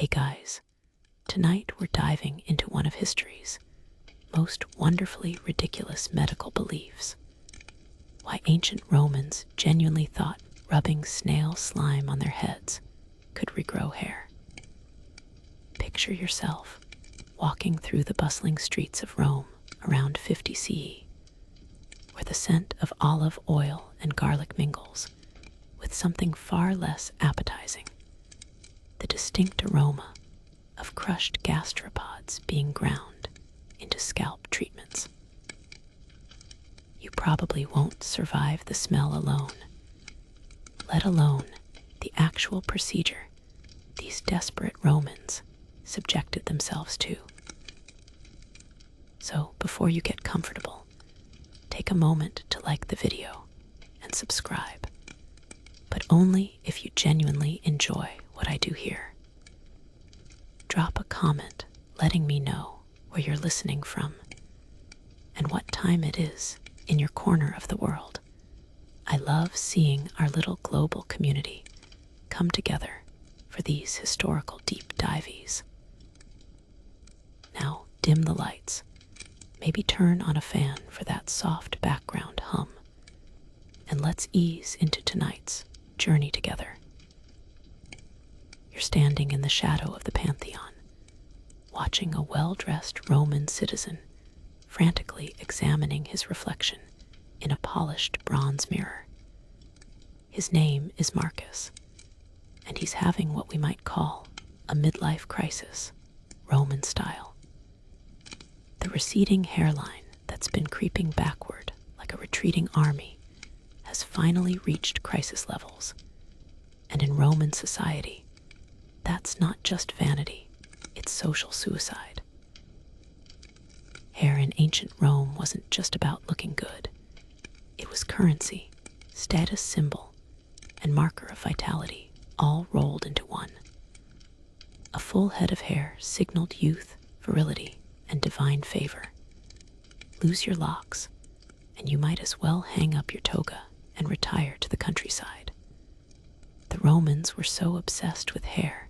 Hey guys, tonight we're diving into one of history's most wonderfully ridiculous medical beliefs. Why ancient Romans genuinely thought rubbing snail slime on their heads could regrow hair. Picture yourself walking through the bustling streets of Rome around 50 CE, where the scent of olive oil and garlic mingles with something far less appetizing, the distinct aroma of crushed gastropods being ground into scalp treatments. You probably won't survive the smell alone, let alone the actual procedure these desperate Romans subjected themselves to. So before you get comfortable, take a moment to like the video and subscribe, but only if you genuinely enjoy what I do here. Drop a comment letting me know where you're listening from and what time it is in your corner of the world. I love seeing our little global community come together for these historical deep dives. Now dim the lights, maybe turn on a fan for that soft background hum, and let's ease into tonight's journey together. You're standing in the shadow of the Pantheon, watching a well-dressed Roman citizen frantically examining his reflection in a polished bronze mirror. His name is Marcus, and he's having what we might call a midlife crisis, Roman style. The receding hairline that's been creeping backward like a retreating army has finally reached crisis levels, and in Roman society, that's not just vanity, it's social suicide. Hair in ancient Rome wasn't just about looking good. It was currency, status symbol, and marker of vitality, all rolled into one. A full head of hair signaled youth, virility, and divine favor. Lose your locks, and you might as well hang up your toga and retire to the countryside. The Romans were so obsessed with hair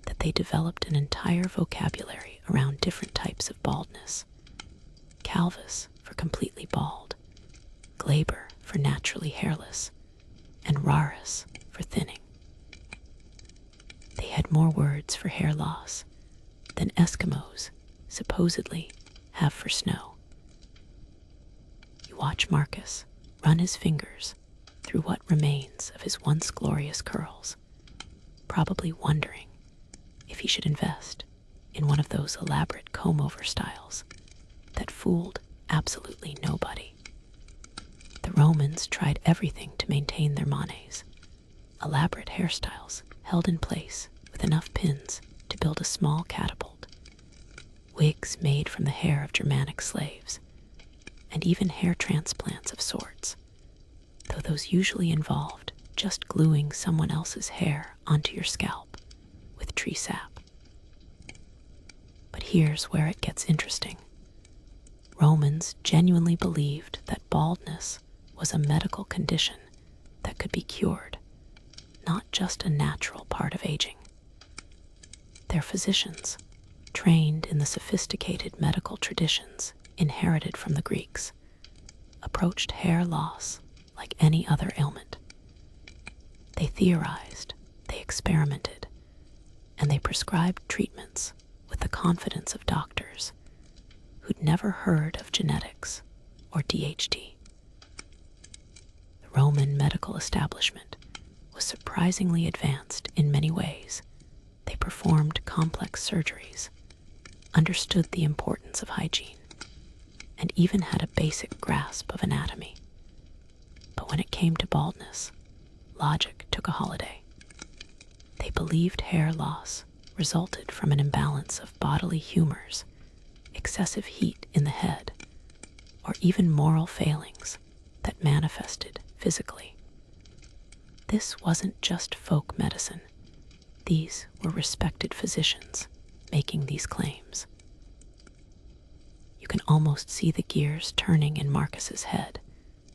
that they developed an entire vocabulary around different types of baldness. Calvus for completely bald, glaber for naturally hairless, and rarus for thinning. They had more words for hair loss than Eskimos supposedly have for snow. You watch Marcus run his fingers through what remains of his once glorious curls, probably wondering if he should invest in one of those elaborate comb-over styles that fooled absolutely nobody. The Romans tried everything to maintain their manes, elaborate hairstyles held in place with enough pins to build a small catapult, wigs made from the hair of Germanic slaves, and even hair transplants of sorts, though those usually involved just gluing someone else's hair onto your scalp with tree sap. But here's where it gets interesting. Romans genuinely believed that baldness was a medical condition that could be cured, not just a natural part of aging. Their physicians, trained in the sophisticated medical traditions inherited from the Greeks, approached hair loss like any other ailment. They theorized, they experimented, and they prescribed treatments with the confidence of doctors who'd never heard of genetics or DHT. The Roman medical establishment was surprisingly advanced in many ways. They performed complex surgeries, understood the importance of hygiene, and even had a basic grasp of anatomy. But when it came to baldness, logic took a holiday. They believed hair loss resulted from an imbalance of bodily humors, excessive heat in the head, or even moral failings that manifested physically. This wasn't just folk medicine. These were respected physicians making these claims. You can almost see the gears turning in Marcus's head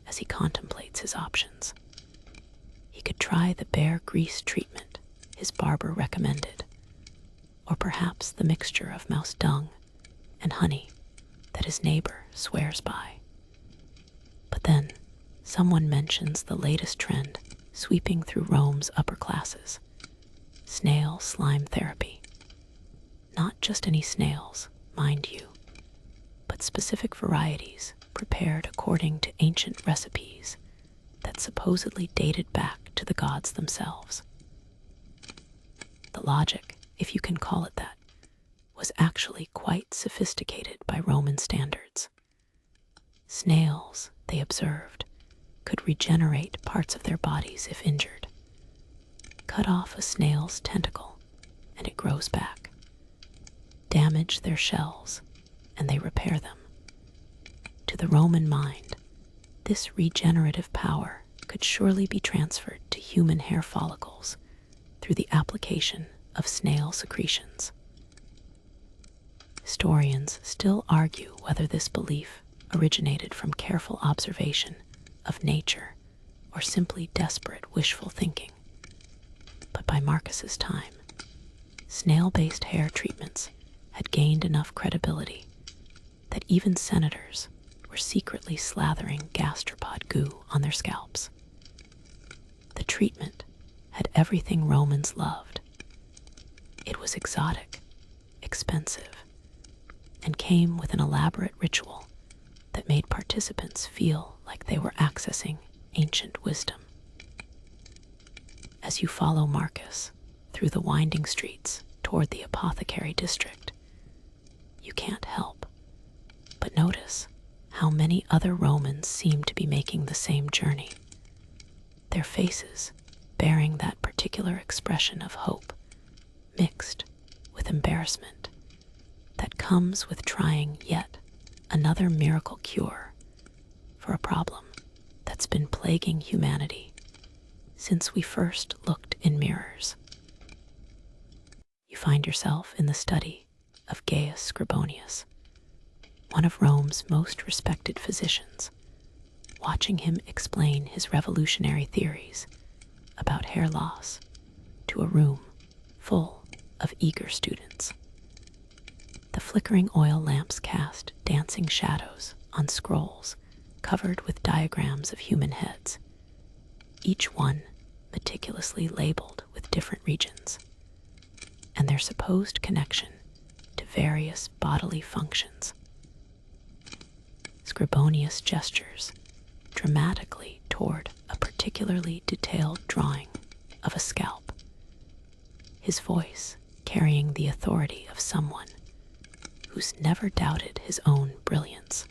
as he contemplates his options. He could try the bear grease treatment his barber recommended, or perhaps the mixture of mouse dung and honey that his neighbor swears by. But then, someone mentions the latest trend sweeping through Rome's upper classes: snail slime therapy. Not just any snails, mind you, but specific varieties prepared according to ancient recipes that supposedly dated back to the gods themselves. The logic, if you can call it that, was actually quite sophisticated by Roman standards. Snails, they observed, could regenerate parts of their bodies if injured. Cut off a snail's tentacle, and it grows back. Damage their shells, and they repair them. To the Roman mind, this regenerative power could surely be transferred to human hair follicles through the application of snail secretions. Historians still argue whether this belief originated from careful observation of nature or simply desperate wishful thinking. But by Marcus's time, snail-based hair treatments had gained enough credibility that even senators were secretly slathering gastropod goo on their scalps. The treatment had everything Romans loved. It was exotic, expensive, and came with an elaborate ritual that made participants feel like they were accessing ancient wisdom. As you follow Marcus through the winding streets toward the apothecary district, you can't help but notice how many other Romans seem to be making the same journey, their faces bearing that particular expression of hope mixed with embarrassment that comes with trying yet another miracle cure for a problem that's been plaguing humanity since we first looked in mirrors. You find yourself in the study of Gaius Scribonius, one of Rome's most respected physicians, watching him explain his revolutionary theories about hair loss to a room full of eager students. The flickering oil lamps cast dancing shadows on scrolls covered with diagrams of human heads, each one meticulously labeled with different regions, and their supposed connection to various bodily functions. Scribonius gestures dramatically toward a particularly detailed drawing of a scalp, his voice carrying the authority of someone who's never doubted his own brilliance.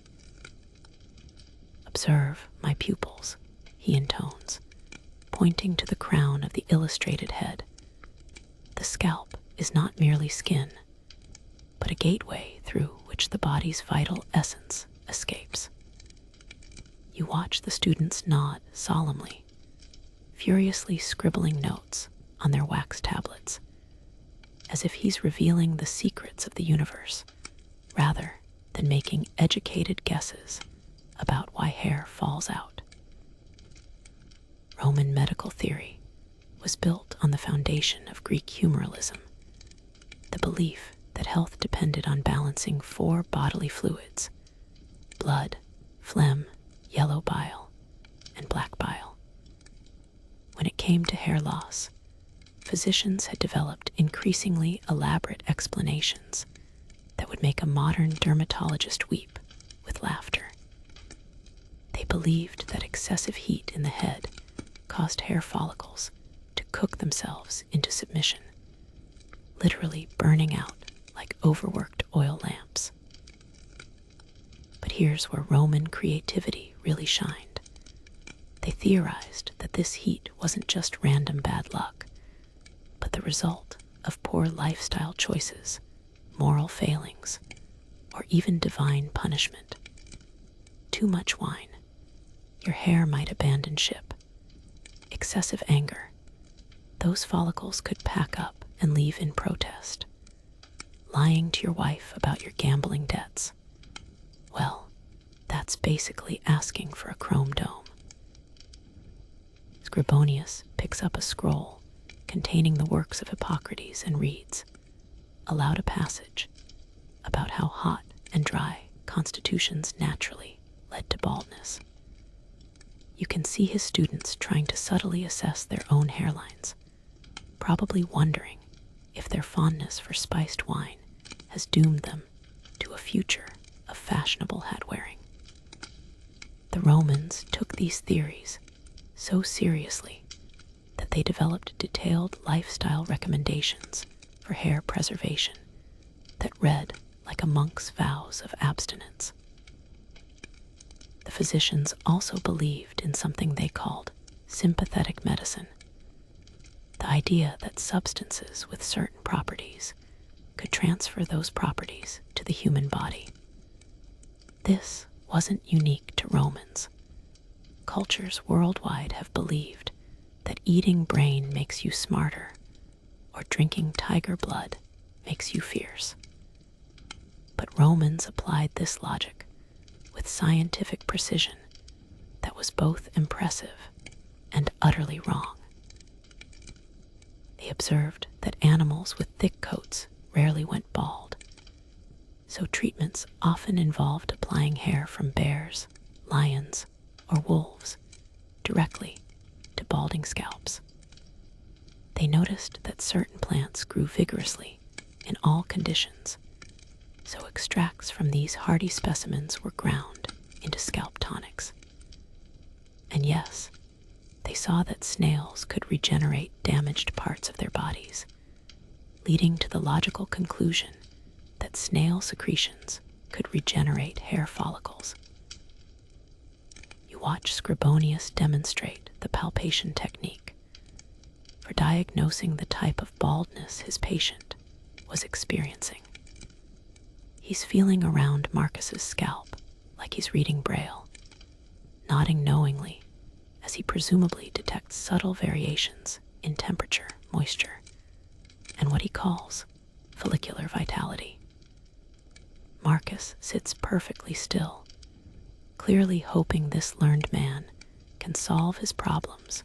"Observe my pupils," he intones, pointing to the crown of the illustrated head. The scalp is not merely skin, but a gateway through which the body's vital essence escapes. You watch the students nod solemnly, furiously scribbling notes on their wax tablets, as if he's revealing the secrets of the universe rather than making educated guesses about why hair falls out. Roman medical theory was built on the foundation of Greek humoralism, the belief that health depended on balancing four bodily fluids: blood, phlegm, yellow bile, and black bile. When it came to hair loss, physicians had developed increasingly elaborate explanations that would make a modern dermatologist weep with laughter. They believed that excessive heat in the head caused hair follicles to cook themselves into submission, literally burning out like overworked oil lamps. But here's where Roman creativity really shined. They theorized that this heat wasn't just random bad luck, but the result of poor lifestyle choices, moral failings, or even divine punishment. Too much wine, your hair might abandon ship. Excessive anger, those follicles could pack up and leave in protest. Lying to your wife about your gambling debts, well, that's basically asking for a chrome dome. Scribonius picks up a scroll containing the works of Hippocrates and reads, allowed a passage about how hot and dry constitutions naturally led to baldness. You can see his students trying to subtly assess their own hairlines, probably wondering if their fondness for spiced wine has doomed them to a future of fashionable hat wearing. The Romans took these theories so seriously that they developed detailed lifestyle recommendations for hair preservation that read like a monk's vows of abstinence. The physicians also believed in something they called sympathetic medicine, the idea that substances with certain properties could transfer those properties to the human body. This wasn't unique to Romans. Cultures worldwide have believed that eating brain makes you smarter, or drinking tiger blood makes you fierce. But Romans applied this logic with scientific precision that was both impressive and utterly wrong. They observed that animals with thick coats rarely went bald, so treatments often involved applying hair from bears, lions, or wolves directly to balding scalps. They noticed that certain plants grew vigorously in all conditions, so extracts from these hardy specimens were ground into scalp tonics. And yes, they saw that snails could regenerate damaged parts of their bodies, leading to the logical conclusion that snail secretions could regenerate hair follicles. You watch Scribonius demonstrate the palpation technique for diagnosing the type of baldness his patient was experiencing. He's feeling around Marcus's scalp like he's reading Braille, nodding knowingly as he presumably detects subtle variations in temperature, moisture, and what he calls follicular vitality. Marcus sits perfectly still, clearly hoping this learned man can solve his problems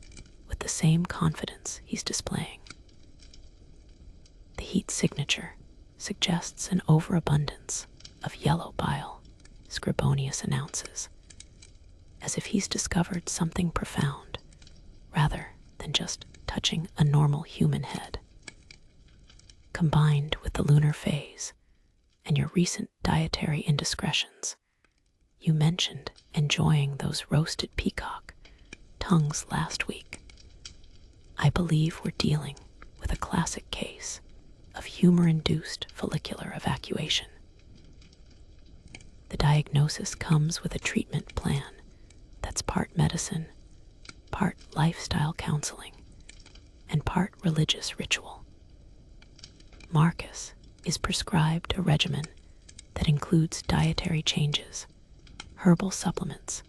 with the same confidence he's displaying. The heat signature suggests an overabundance of yellow bile, Scribonius announces, as if he's discovered something profound rather than just touching a normal human head. Combined with the lunar phase and your recent dietary indiscretions, you mentioned enjoying those roasted peacock tongues last week. I believe we're dealing with a classic case of humor-induced follicular evacuation. The diagnosis comes with a treatment plan that's part medicine, part lifestyle counseling, and part religious ritual. Marcus is prescribed a regimen that includes dietary changes, herbal supplements,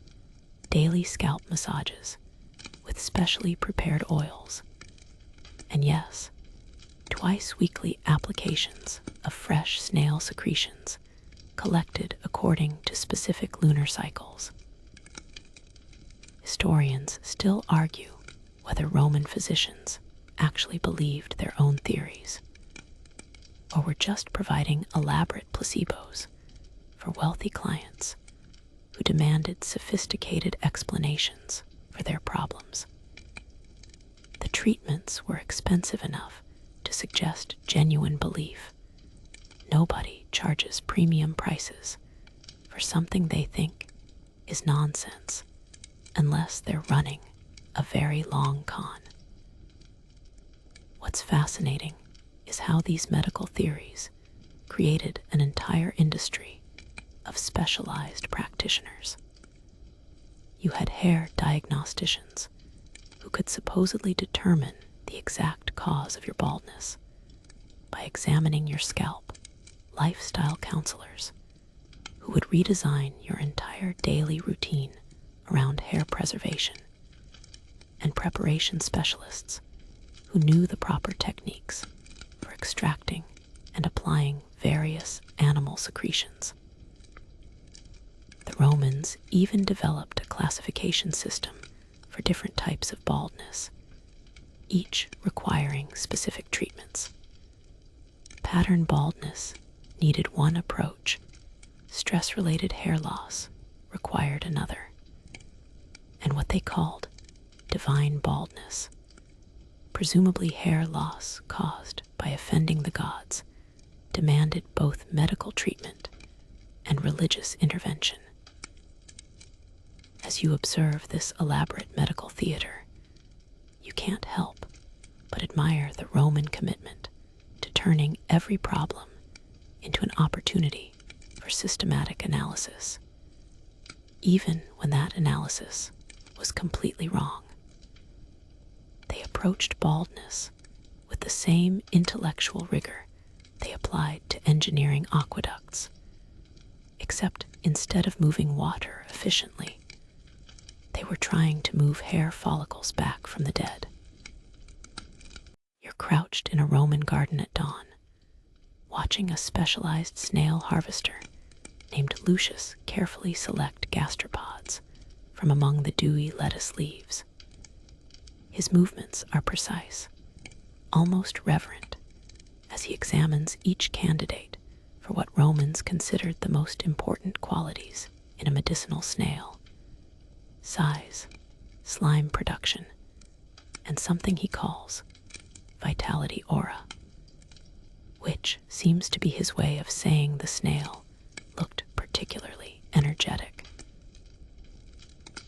daily scalp massages with specially prepared oils, and yes, twice weekly applications of fresh snail secretions collected according to specific lunar cycles. Historians still argue whether Roman physicians actually believed their own theories, or were just providing elaborate placebos for wealthy clients who demanded sophisticated explanations for their problems. The treatments were expensive enough to suggest genuine belief. Nobody charges premium prices for something they think is nonsense unless they're running a very long con. What's fascinating is how these medical theories created an entire industry of specialized practitioners. You had hair diagnosticians who could supposedly determine the exact cause of your baldness by examining your scalp, lifestyle counselors who would redesign your entire daily routine around hair preservation, and preparation specialists who knew the proper techniques for extracting and applying various animal secretions. The Romans even developed a classification system for different types of baldness, each requiring specific treatments. pattern baldness needed one approach, stress-related hair loss required another, and what they called divine baldness, presumably hair loss caused by offending the gods, demanded both medical treatment and religious intervention. As you observe this elaborate medical theater, you can't help but admire the Roman commitment to turning every problem into an opportunity for systematic analysis, even when that analysis was completely wrong. They approached baldness with the same intellectual rigor they applied to engineering aqueducts, except instead of moving water efficiently, they were trying to move hair follicles back from the dead. You're crouched in a Roman garden at dawn, watching a specialized snail harvester named Lucius carefully select gastropods from among the dewy lettuce leaves. His movements are precise, almost reverent, as he examines each candidate for what Romans considered the most important qualities in a medicinal snail: size, slime production, and something he calls vitality aura, which seems to be his way of saying the snail looked particularly energetic.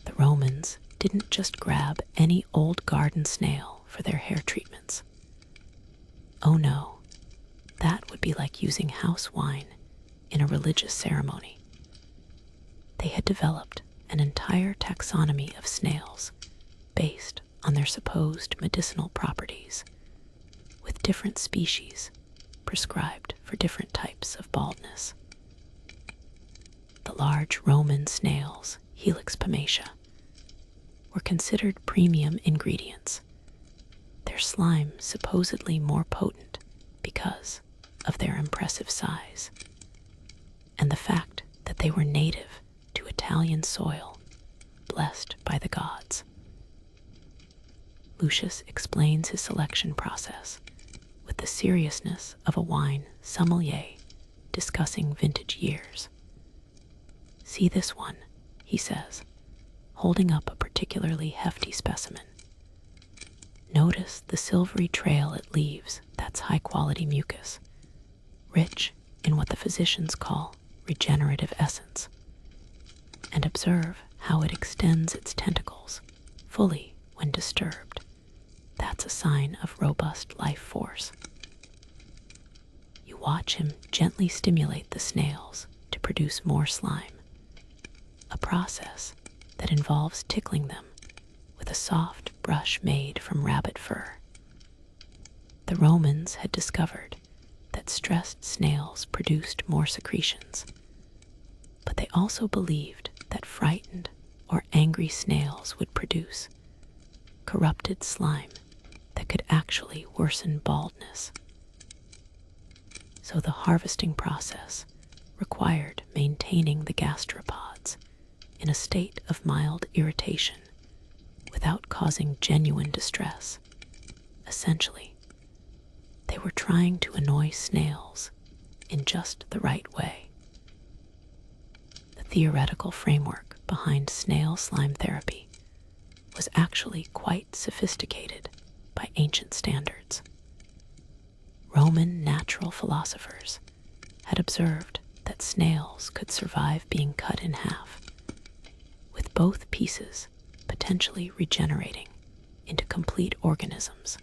The Romans didn't just grab any old garden snail for their hair treatments. Oh no, that would be like using house wine in a religious ceremony. They had developed an entire taxonomy of snails based on their supposed medicinal properties, with different species prescribed for different types of baldness. The large Roman snails, Helix pomatia, were considered premium ingredients, their slime supposedly more potent because of their impressive size, and the fact that they were native to Italian soil, blessed by the gods. Lucius explains his selection process with the seriousness of a wine sommelier discussing vintage years. "See this one," he says, holding up a particularly hefty specimen. "Notice the silvery trail it leaves. That's high-quality mucus, rich in what the physicians call regenerative essence. And observe how it extends its tentacles fully when disturbed. That's a sign of robust life force." You watch him gently stimulate the snails to produce more slime, a process that involves tickling them with a soft brush made from rabbit fur. The Romans had discovered that stressed snails produced more secretions, but they also believed that frightened or angry snails would produce corrupted slime that could actually worsen baldness. So the harvesting process required maintaining the gastropods in a state of mild irritation without causing genuine distress. Essentially, they were trying to annoy snails in just the right way. The theoretical framework behind snail slime therapy was actually quite sophisticated by ancient standards. Roman natural philosophers had observed that snails could survive being cut in half, with both pieces potentially regenerating into complete organisms.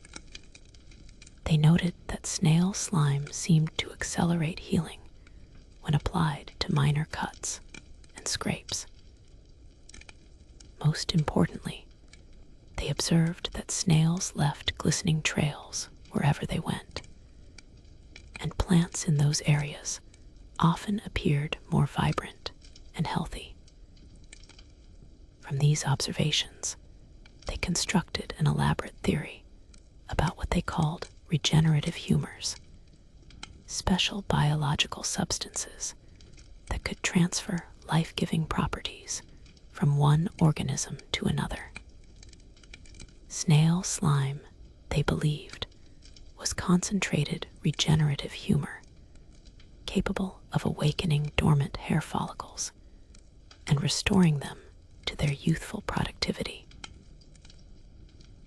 They noted that snail slime seemed to accelerate healing when applied to minor cuts and scrapes. Most importantly, they observed that snails left glistening trails wherever they went, and plants in those areas often appeared more vibrant and healthy. From these observations, they constructed an elaborate theory about what they called regenerative humors, special biological substances that could transfer life-giving properties from one organism to another. Snail slime, they believed, was was concentrated regenerative humor, capable of awakening dormant hair follicles and restoring them to their youthful productivity.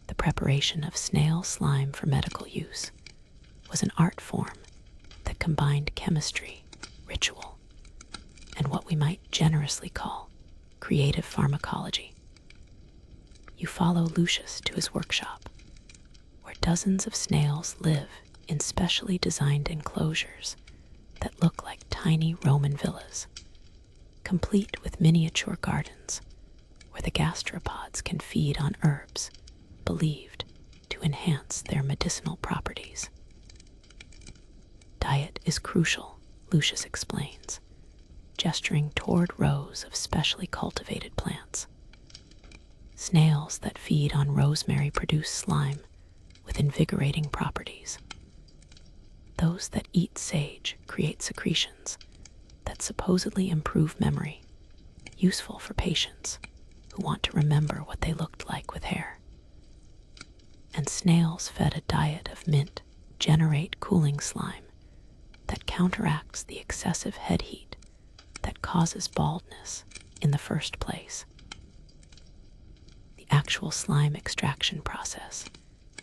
The preparation of snail slime for medical use was an art form that combined chemistry, ritual, and what we might generously call creative pharmacology. You follow Lucius to his workshop, where dozens of snails live in specially designed enclosures that look like tiny Roman villas, complete with miniature gardens where the gastropods can feed on herbs believed to enhance their medicinal properties. Diet is crucial, Lucius explains, gesturing toward rows of specially cultivated plants. Snails that feed on rosemary produce slime with invigorating properties. Those that eat sage create secretions that supposedly improve memory, useful for patients who want to remember what they looked like with hair. And snails fed a diet of mint generate cooling slime that counteracts the excessive head heat that causes baldness in the first place. The actual slime extraction process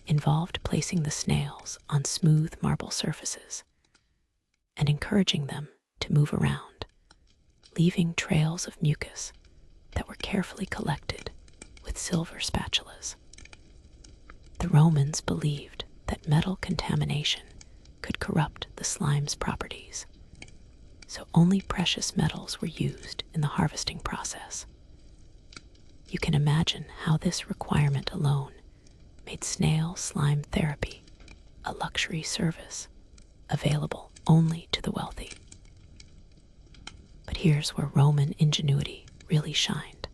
involved placing the snails on smooth marble surfaces and encouraging them to move around, leaving trails of mucus that were carefully collected with silver spatulas. The Romans believed that metal contamination could corrupt the slime's properties, so only precious metals were used in the harvesting process. You can imagine how this requirement alone made snail slime therapy a luxury service available only to the wealthy. But here's where Roman ingenuity really shined.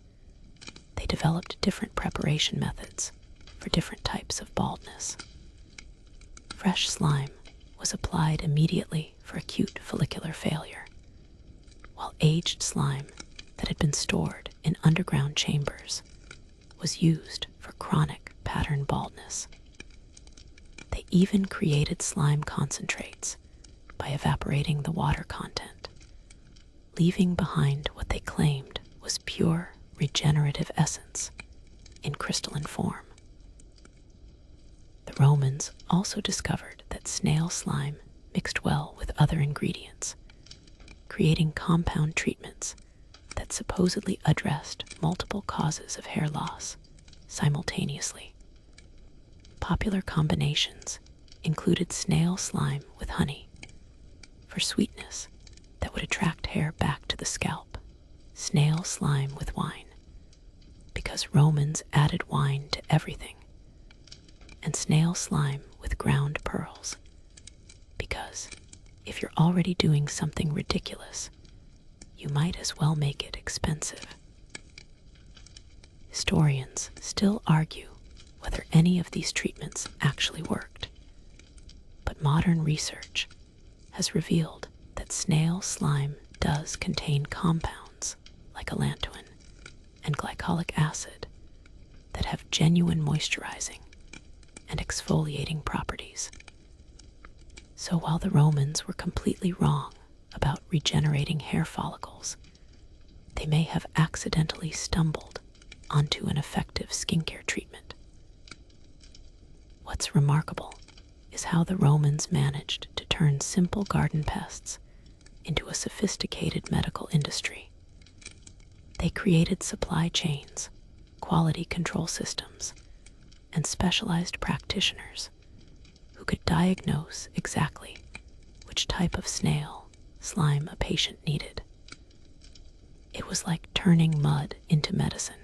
They developed different preparation methods for different types of baldness. Fresh slime was applied immediately for acute follicular failure, while aged slime that had been stored in underground chambers was used for chronic pattern baldness. They even created slime concentrates by evaporating the water content, leaving behind what they claimed was pure regenerative essence in crystalline form. The Romans also discovered that snail slime mixed well with other ingredients, creating compound treatments that supposedly addressed multiple causes of hair loss simultaneously. Popular combinations included snail slime with honey for sweetness that would attract hair back to the scalp, snail slime with wine because Romans added wine to everything, and snail slime with ground pearls because if you're already doing something ridiculous, you might as well make it expensive. Historians still argue whether any of these treatments actually worked, but modern research has revealed that snail slime does contain compounds like allantoin and glycolic acid that have genuine moisturizing and exfoliating properties. So while the Romans were completely wrong about regenerating hair follicles, they may have accidentally stumbled onto an effective skincare treatment. What's remarkable is how the Romans managed to turn simple garden pests into a sophisticated medical industry. They created supply chains, quality control systems, and specialized practitioners who could diagnose exactly which type of snail slime a patient needed. It was like turning mud into medicine,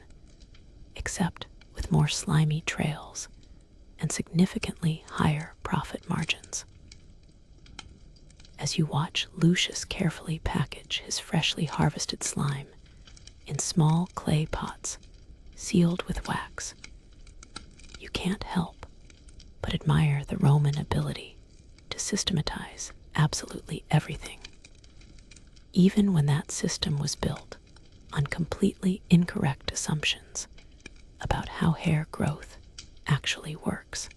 except with more slimy trails and significantly higher profit margins. As you watch Lucius carefully package his freshly harvested slime in small clay pots sealed with wax, you can't help but admire the Roman ability to systematize absolutely everything, even when that system was built on completely incorrect assumptions about how hair growth actually works.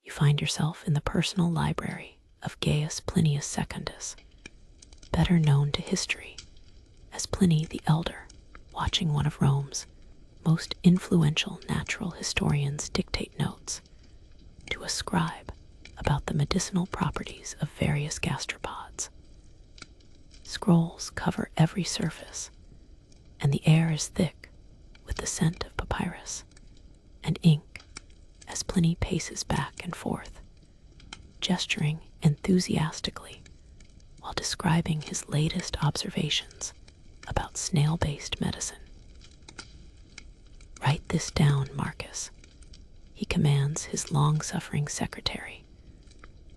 You find yourself in the personal library of Gaius Plinius Secundus, better known to history as Pliny the Elder, watching one of Rome's most influential natural historians dictate notes to a scribe about the medicinal properties of various gastropods. Scrolls cover every surface, and the air is thick with the scent of papyrus and ink as Pliny paces back and forth, gesturing enthusiastically while describing his latest observations about snail-based medicine. "Write this down, Marcus," he commands his long-suffering secretary.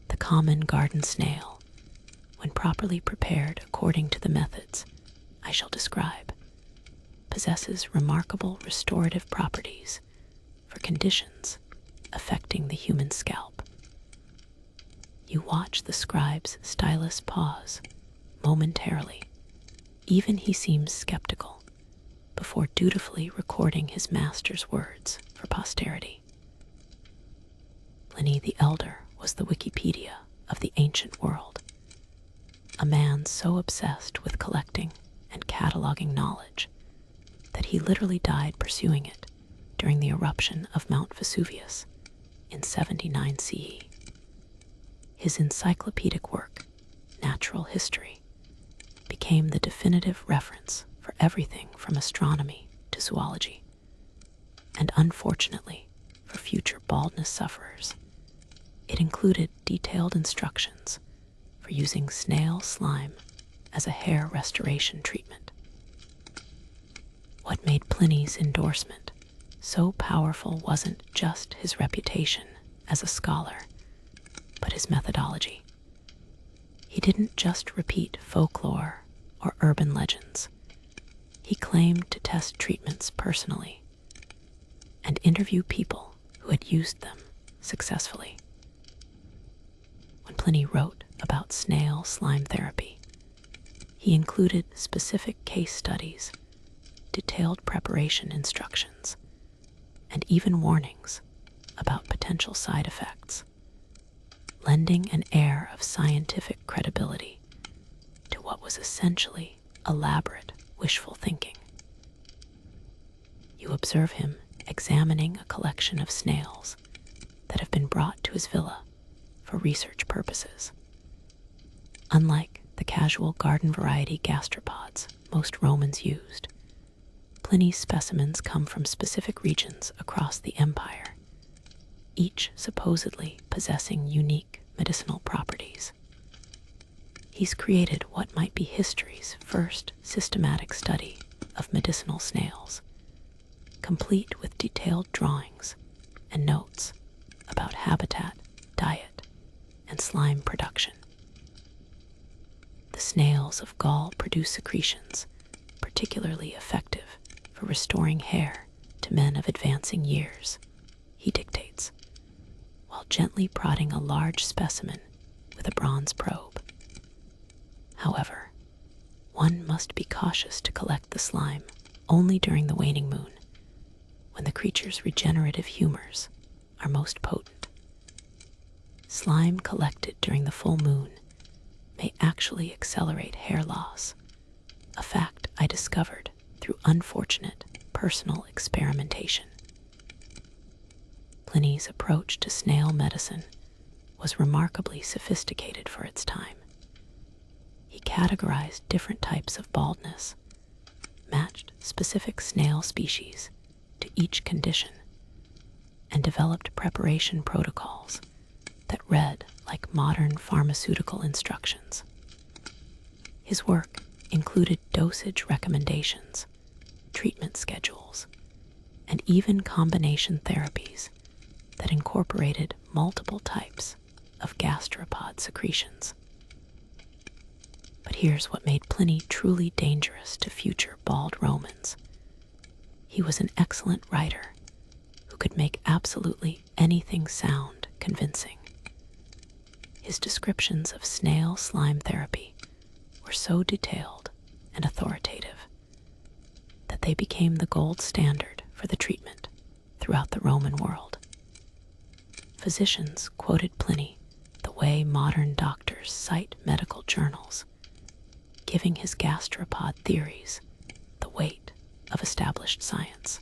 "The common garden snail, when properly prepared according to the methods I shall describe, possesses remarkable restorative properties for conditions affecting the human scalp." You watch the scribe's stylus pause momentarily. Even he seems skeptical before dutifully recording his master's words for posterity. Pliny the Elder was the Wikipedia of the ancient world, a man so obsessed with collecting and cataloging knowledge that he literally died pursuing it during the eruption of Mount Vesuvius in 79 CE. His encyclopedic work, Natural History, became the definitive reference for everything from astronomy to zoology, and unfortunately for future baldness sufferers, it included detailed instructions for using snail slime as a hair restoration treatment. What made Pliny's endorsement so powerful wasn't just his reputation as a scholar, but his methodology. He didn't just repeat folklore or urban legends. He claimed to test treatments personally and interview people who had used them successfully. When Pliny wrote about snail slime therapy, he included specific case studies, detailed preparation instructions, and even warnings about potential side effects, lending an air of scientific credibility to what was essentially elaborate, wishful thinking. You observe him examining a collection of snails that have been brought to his villa for research purposes. Unlike the casual garden variety gastropods most Romans used, Pliny's specimens come from specific regions across the empire, each supposedly possessing unique medicinal properties. He's created what might be history's first systematic study of medicinal snails, complete with detailed drawings and notes about habitat, diet, and slime production. The snails of Gaul produce secretions particularly effective for restoring hair to men of advancing years, he dictates, while gently prodding a large specimen with a bronze probe. However, one must be cautious to collect the slime only during the waning moon, when the creature's regenerative humors are most potent. Slime collected during the full moon may actually accelerate hair loss, a fact I discovered through unfortunate personal experimentation. Pliny's approach to snail medicine was remarkably sophisticated for its time. He categorized different types of baldness, matched specific snail species to each condition, and developed preparation protocols that read like modern pharmaceutical instructions. His work included dosage recommendations, treatment schedules, and even combination therapies that incorporated multiple types of gastropod secretions. But here's what made Pliny truly dangerous to future bald Romans. He was an excellent writer who could make absolutely anything sound convincing. His descriptions of snail slime therapy were so detailed and authoritative that they became the gold standard for the treatment throughout the Roman world. Physicians quoted Pliny the way modern doctors cite medical journals, giving his gastropod theories the weight of established science.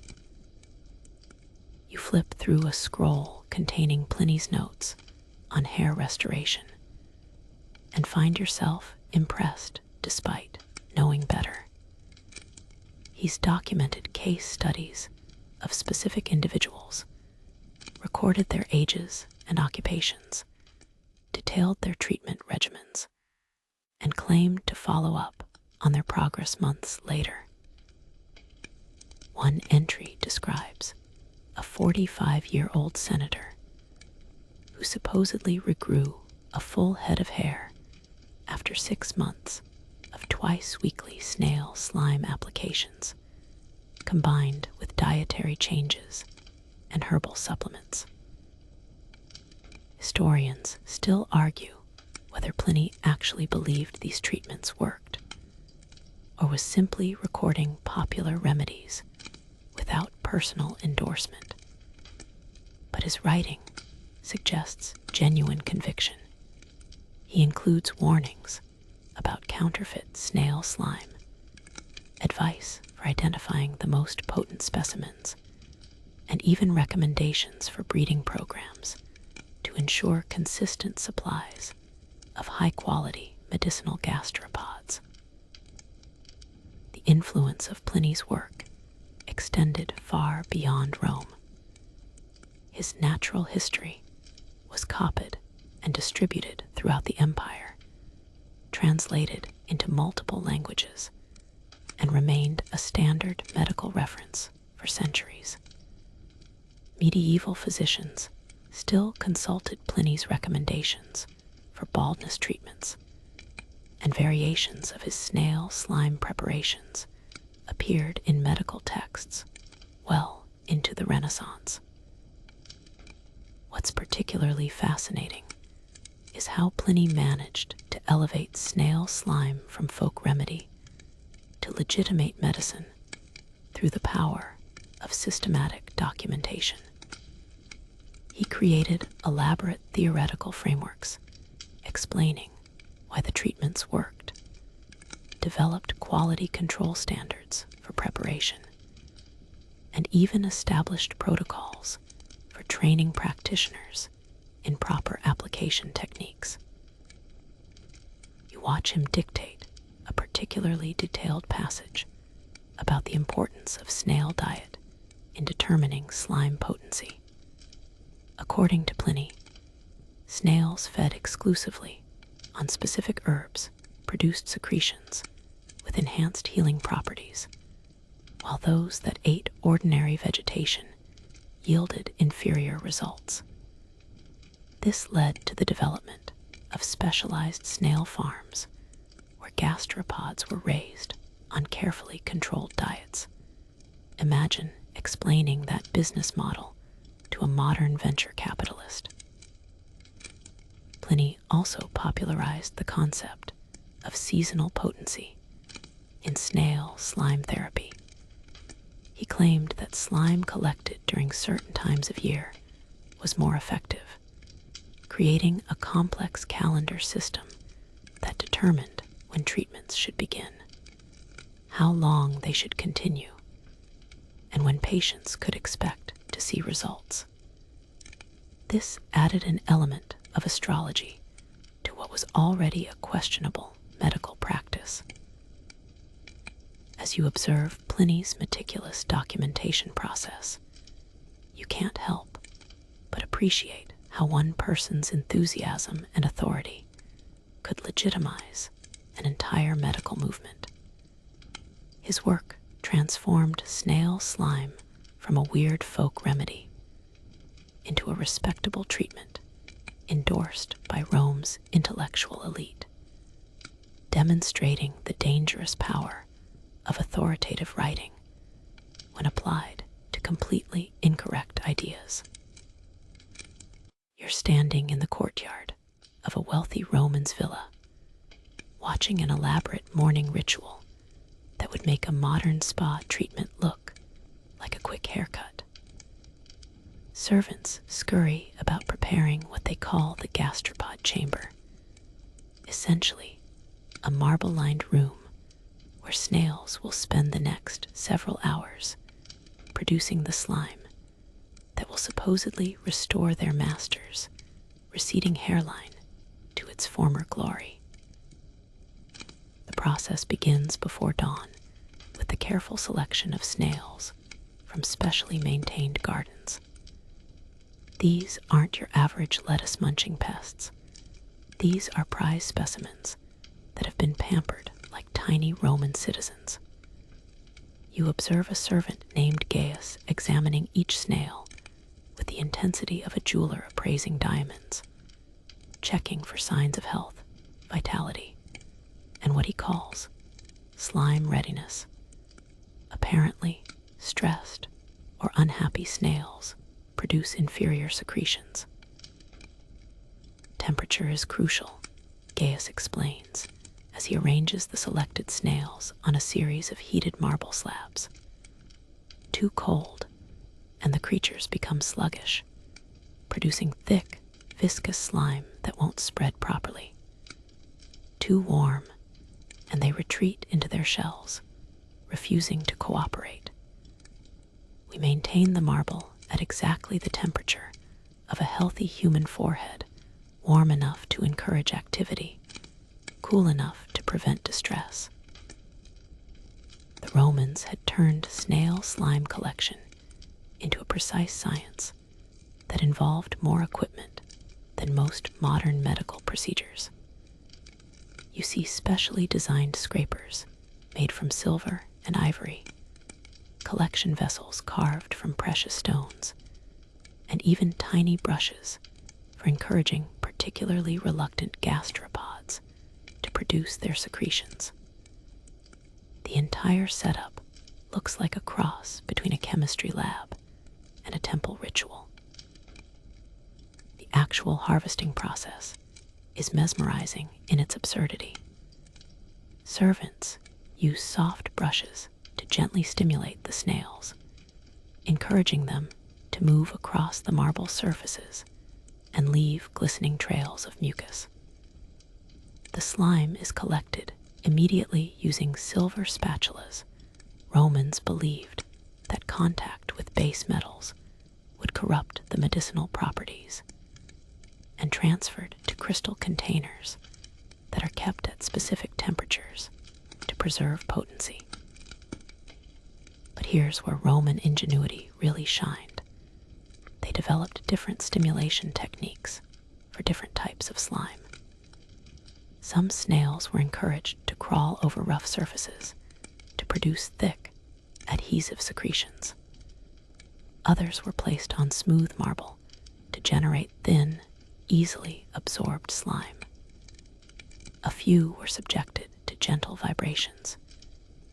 You flip through a scroll containing Pliny's notes on hair restoration and find yourself impressed despite knowing better. He's documented case studies of specific individuals, recorded their ages and occupations, detailed their treatment regimens, and claimed to follow up on their progress months later. One entry describes a 45-year-old senator who supposedly regrew a full head of hair after 6 months of twice-weekly snail slime applications, combined with dietary changes and herbal supplements. Historians still argue whether Pliny actually believed these treatments worked, or was simply recording popular remedies without personal endorsement. But his writing suggests genuine conviction. He includes warnings about counterfeit snail slime, advice for identifying the most potent specimens, and even recommendations for breeding programs to ensure consistent supplies of high-quality medicinal gastropods. The influence of Pliny's work extended far beyond Rome. His natural history was copied and distributed throughout the empire, translated into multiple languages, and remained a standard medical reference for centuries. Medieval physicians still consulted Pliny's recommendations for baldness treatments, and variations of his snail slime preparations appeared in medical texts well into the Renaissance. What's particularly fascinating is how Pliny managed to elevate snail slime from folk remedy to legitimate medicine through the power of systematic documentation. He created elaborate theoretical frameworks explaining why the treatments worked, developed quality control standards for preparation, and even established protocols for training practitioners in proper application techniques. You watch him dictate a particularly detailed passage about the importance of snail diet in determining slime potency. According to Pliny, snails fed exclusively on specific herbs produced secretions with enhanced healing properties, while those that ate ordinary vegetation yielded inferior results. This led to the development of specialized snail farms where gastropods were raised on carefully controlled diets. Imagine explaining that business model to a modern venture capitalist. Pliny also popularized the concept of seasonal potency in snail slime therapy. He claimed that slime collected during certain times of year was more effective, creating a complex calendar system that determined when treatments should begin, how long they should continue, and when patients could expect to see results. This added an element of astrology to what was already a questionable medical practice. As you observe Pliny's meticulous documentation process, you can't help but appreciate how one person's enthusiasm and authority could legitimize an entire medical movement. His work transformed snail slime from a weird folk remedy into a respectable treatment endorsed by Rome's intellectual elite, demonstrating the dangerous power of authoritative writing when applied to completely incorrect ideas. You're standing in the courtyard of a wealthy Roman's villa, watching an elaborate morning ritual that would make a modern spa treatment look like a quick haircut. Servants scurry about preparing what they call the gastropod chamber, essentially a marble-lined room where snails will spend the next several hours producing the slime that will supposedly restore their master's receding hairline to its former glory. The process begins before dawn with the careful selection of snails from specially maintained gardens. These aren't your average lettuce-munching pests. These are prize specimens that have been pampered like tiny Roman citizens. You observe a servant named Gaius examining each snail with the intensity of a jeweler appraising diamonds, checking for signs of health, vitality, and what he calls slime readiness. Apparently, stressed or unhappy snails produce inferior secretions. Temperature is crucial, Gaius explains, as he arranges the selected snails on a series of heated marble slabs. Too cold, and the creatures become sluggish, producing thick, viscous slime that won't spread properly. Too warm, and they retreat into their shells, refusing to cooperate. We maintain the marble at exactly the temperature of a healthy human forehead, warm enough to encourage activity, cool enough to prevent distress. The Romans had turned snail slime collection into a precise science that involved more equipment than most modern medical procedures. You see specially designed scrapers made from silver and ivory, collection vessels carved from precious stones, and even tiny brushes for encouraging particularly reluctant gastropods to produce their secretions. The entire setup looks like a cross between a chemistry lab and a temple ritual. The actual harvesting process is mesmerizing in its absurdity. Servants use soft brushes to gently stimulate the snails, encouraging them to move across the marble surfaces and leave glistening trails of mucus. The slime is collected immediately using silver spatulas. Romans believed that contact with base metals would corrupt the medicinal properties, and transferred to crystal containers that are kept at specific temperatures to preserve potency. But here's where Roman ingenuity really shined. They developed different stimulation techniques for different types of slime. Some snails were encouraged to crawl over rough surfaces to produce thick, adhesive secretions. Others were placed on smooth marble to generate thin, easily absorbed slime. A few were subjected to gentle vibrations,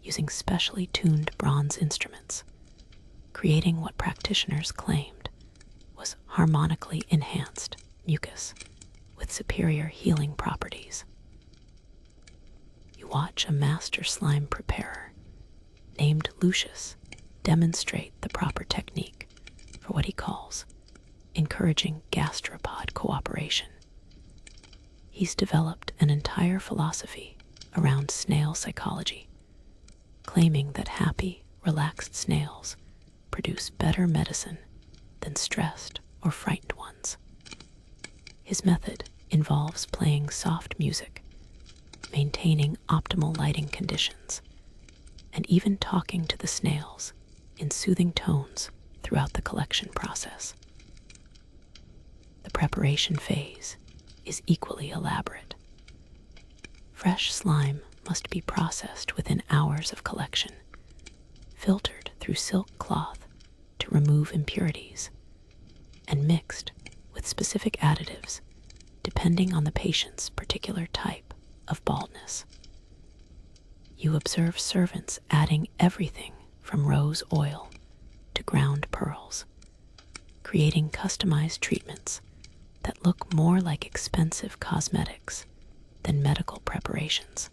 using specially tuned bronze instruments, creating what practitioners claimed was harmonically enhanced mucus with superior healing properties. You watch a master slime preparer named Lucius demonstrate the proper technique for what he calls encouraging gastropod cooperation. He's developed an entire philosophy around snail psychology, claiming that happy, relaxed snails produce better medicine than stressed or frightened ones. His method involves playing soft music, maintaining optimal lighting conditions, and even talking to the snails in soothing tones throughout the collection process. The preparation phase is equally elaborate. Fresh slime must be processed within hours of collection, filtered through silk cloth to remove impurities, and mixed with specific additives depending on the patient's particular type of baldness. You observe servants adding everything from rose oil to ground pearls, creating customized treatments that look more like expensive cosmetics than medical preparations.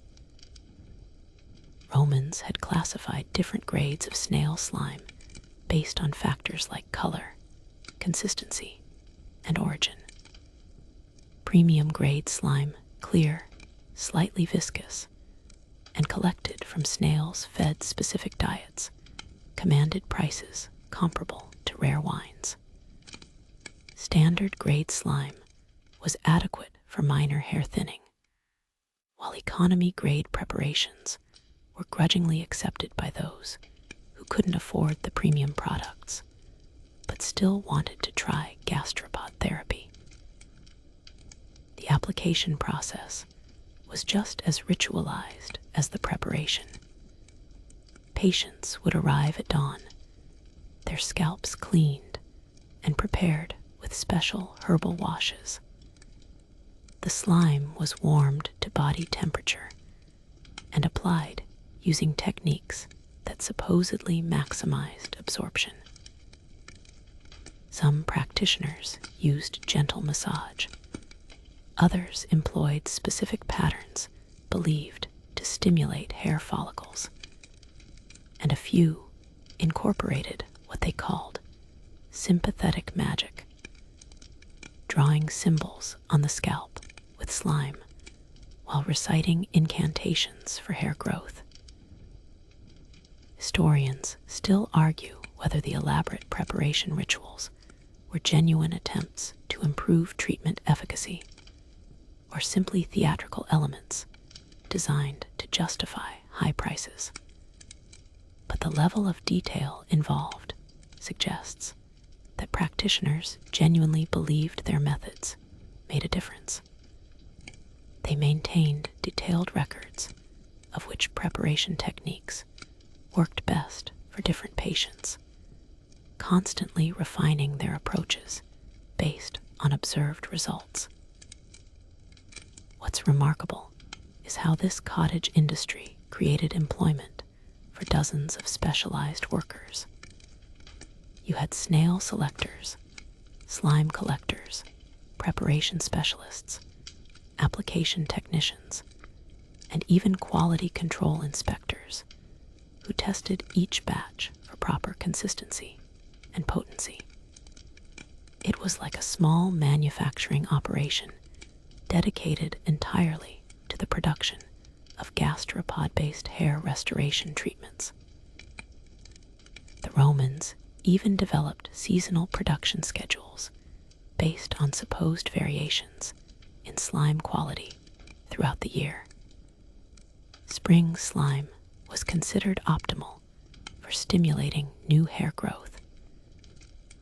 Romans had classified different grades of snail slime based on factors like color, consistency, and origin. Premium grade slime, clear, slightly viscous, and collected from snails fed specific diets, commanded prices comparable to rare wines. Standard grade slime was adequate for minor hair thinning, while economy grade preparations were grudgingly accepted by those who couldn't afford the premium products, but still wanted to try gastropod therapy. The application process was just as ritualized as the preparation. Patients would arrive at dawn, their scalps cleaned and prepared with special herbal washes. The slime was warmed to body temperature and applied using techniques that supposedly maximized absorption. Some practitioners used gentle massage. Others employed specific patterns believed to stimulate hair follicles. And a few incorporated what they called sympathetic magic, drawing symbols on the scalp with slime while reciting incantations for hair growth. Historians still argue whether the elaborate preparation rituals were genuine attempts to improve treatment efficacy or simply theatrical elements designed to justify high prices. But the level of detail involved suggests that practitioners genuinely believed their methods made a difference. They maintained detailed records of which preparation techniques worked best for different patients, constantly refining their approaches based on observed results. What's remarkable is how this cottage industry created employment for dozens of specialized workers. You had snail selectors, slime collectors, preparation specialists, application technicians, and even quality control inspectors who tested each batch for proper consistency and potency. It was like a small manufacturing operation dedicated entirely to the production of gastropod-based hair restoration treatments. The Romans even developed seasonal production schedules based on supposed variations in slime quality throughout the year. Spring slime was considered optimal for stimulating new hair growth.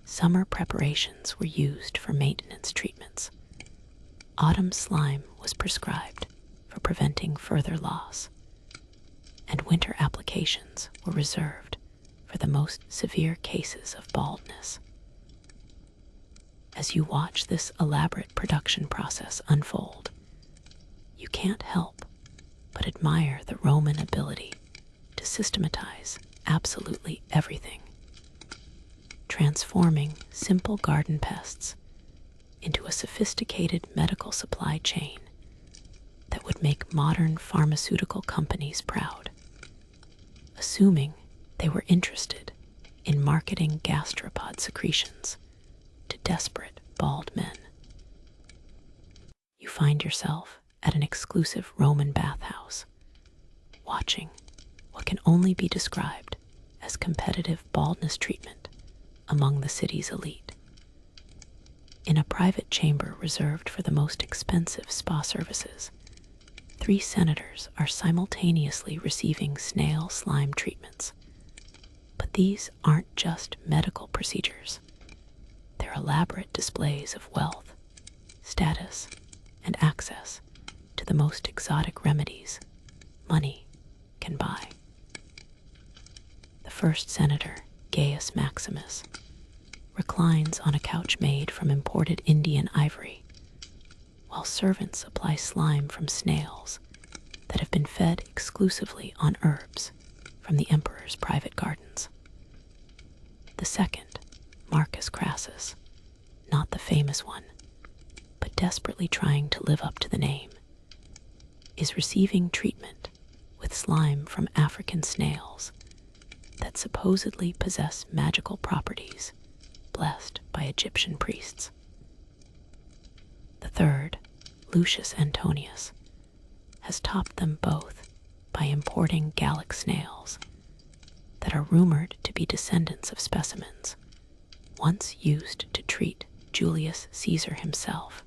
Summer preparations were used for maintenance treatments. Autumn slime was prescribed for preventing further loss, and winter applications were reserved for the most severe cases of baldness. As you watch this elaborate production process unfold, you can't help but admire the Roman ability to systematize absolutely everything, transforming simple garden pests into a sophisticated medical supply chain that would make modern pharmaceutical companies proud, assuming they were interested in marketing gastropod secretions to desperate bald men. You find yourself at an exclusive Roman bathhouse, watching what can only be described as competitive baldness treatment among the city's elite. In a private chamber reserved for the most expensive spa services, 3 senators are simultaneously receiving snail slime treatments. But these aren't just medical procedures. They're elaborate displays of wealth, status, and access to the most exotic remedies money can buy. The first senator, Gaius Maximus, reclines on a couch made from imported Indian ivory, while servants apply slime from snails that have been fed exclusively on herbs from the emperor's private gardens. The second, Marcus Crassus, not the famous one, but desperately trying to live up to the name, is receiving treatment with slime from African snails that supposedly possess magical properties, blessed by Egyptian priests. The third, Lucius Antonius, has topped them both by importing Gallic snails that are rumored to be descendants of specimens once used to treat Julius Caesar himself.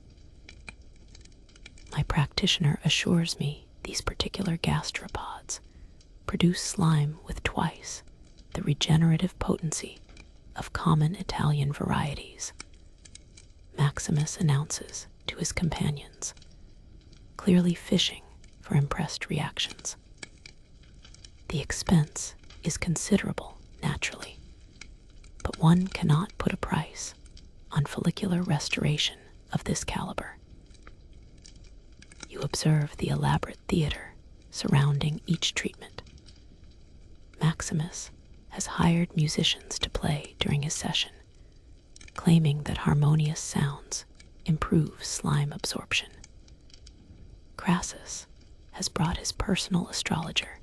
My practitioner assures me these particular gastropods produce slime with twice the regenerative potency of common Italian varieties. Maximus announces to his companions, clearly fishing for impressed reactions. The expense is considerable, naturally, but one cannot put a price on follicular restoration of this caliber. You observe the elaborate theater surrounding each treatment. Maximus has hired musicians to play during his session, claiming that harmonious sounds improve slime absorption. Crassus has brought his personal astrologer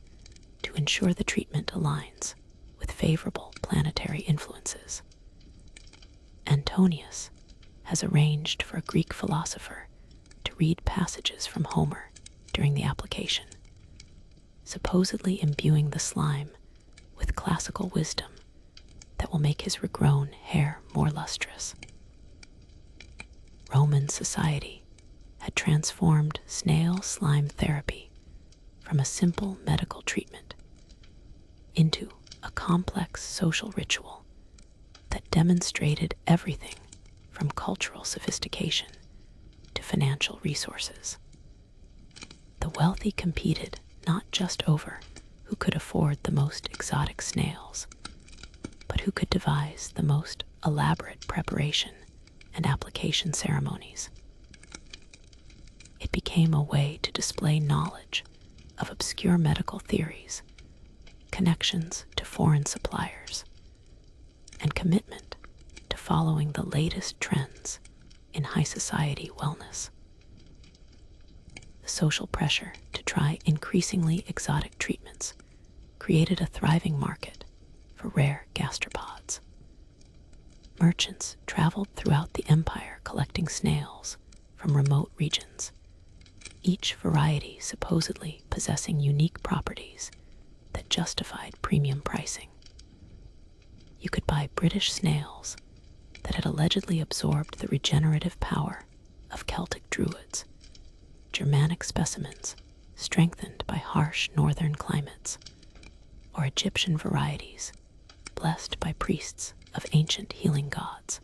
to ensure the treatment aligns with favorable planetary influences. Antonius has arranged for a Greek philosopher to read passages from Homer during the application, supposedly imbuing the slime with classical wisdom that will make his regrown hair more lustrous. Roman society had transformed snail slime therapy from a simple medical treatment into a complex social ritual that demonstrated everything from cultural sophistication to financial resources. The wealthy competed not just over who could afford the most exotic snails, but who could devise the most elaborate preparation and application ceremonies. It became a way to display knowledge of obscure medical theories, connections to foreign suppliers, and commitment to following the latest trends in high society wellness. The social pressure to try increasingly exotic treatments created a thriving market for rare gastropods. Merchants traveled throughout the empire collecting snails from remote regions, each variety supposedly possessing unique properties that justified premium pricing. You could buy British snails that had allegedly absorbed the regenerative power of Celtic druids, Germanic specimens strengthened by harsh northern climates, or Egyptian varieties blessed by priests of ancient healing gods.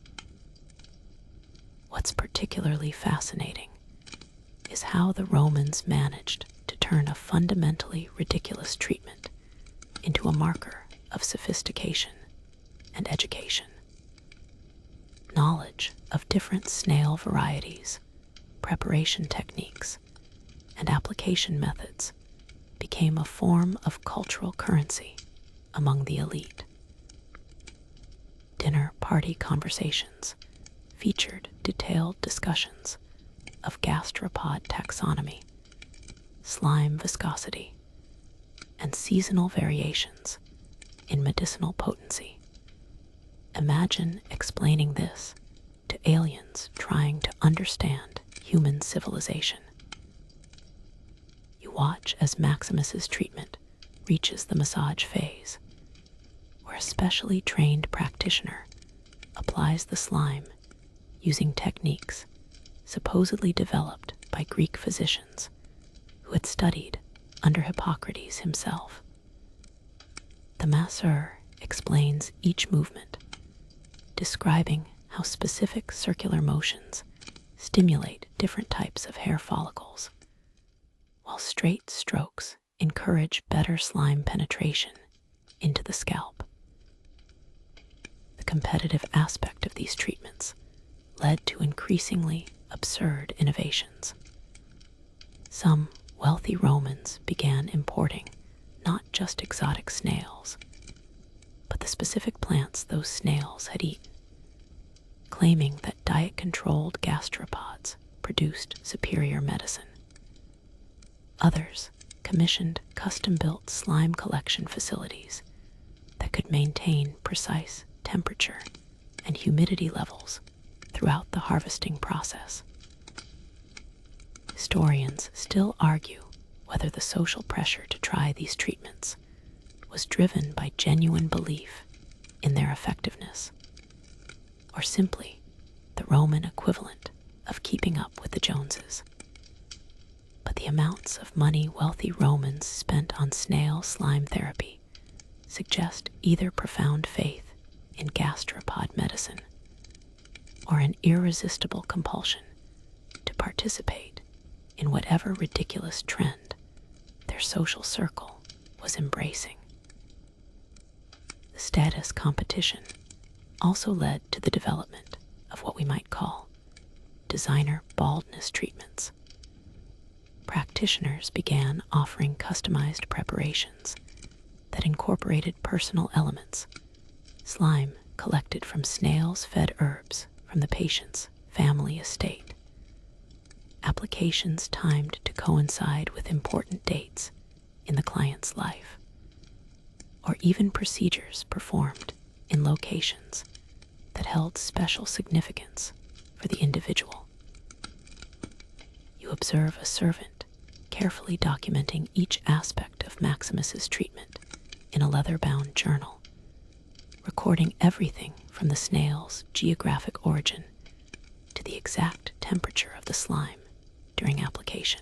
What's particularly fascinating is how the Romans managed to turn a fundamentally ridiculous treatment into a marker of sophistication and education. Knowledge of different snail varieties, preparation techniques, and application methods became a form of cultural currency among the elite. Dinner party conversations featured detailed discussions of gastropod taxonomy, slime viscosity, and seasonal variations in medicinal potency. Imagine explaining this to aliens trying to understand human civilization. You watch as Maximus's treatment reaches the massage phase, where a specially trained practitioner applies the slime using techniques supposedly developed by Greek physicians who had studied under Hippocrates himself. The masseur explains each movement, describing how specific circular motions stimulate different types of hair follicles, while straight strokes encourage better slime penetration into the scalp. The competitive aspect of these treatments led to increasingly absurd innovations. Some wealthy Romans began importing not just exotic snails, but the specific plants those snails had eaten, claiming that diet-controlled gastropods produced superior medicine. Others commissioned custom-built slime collection facilities that could maintain precise temperature and humidity levels throughout the harvesting process. Historians still argue whether the social pressure to try these treatments was driven by genuine belief in their effectiveness, or simply the Roman equivalent of keeping up with the Joneses. But the amounts of money wealthy Romans spent on snail slime therapy suggest either profound faith in gastropod medicine or an irresistible compulsion to participate in whatever ridiculous trend their social circle was embracing. The status competition also led to the development of what we might call designer baldness treatments. Practitioners began offering customized preparations that incorporated personal elements, slime collected from snails-fed herbs from the patient's family estate, applications timed to coincide with important dates in the client's life, or even procedures performed in locations that held special significance for the individual. You observe a servant carefully documenting each aspect of Maximus's treatment in a leather-bound journal, recording everything from the snail's geographic origin to the exact temperature of the slime during application.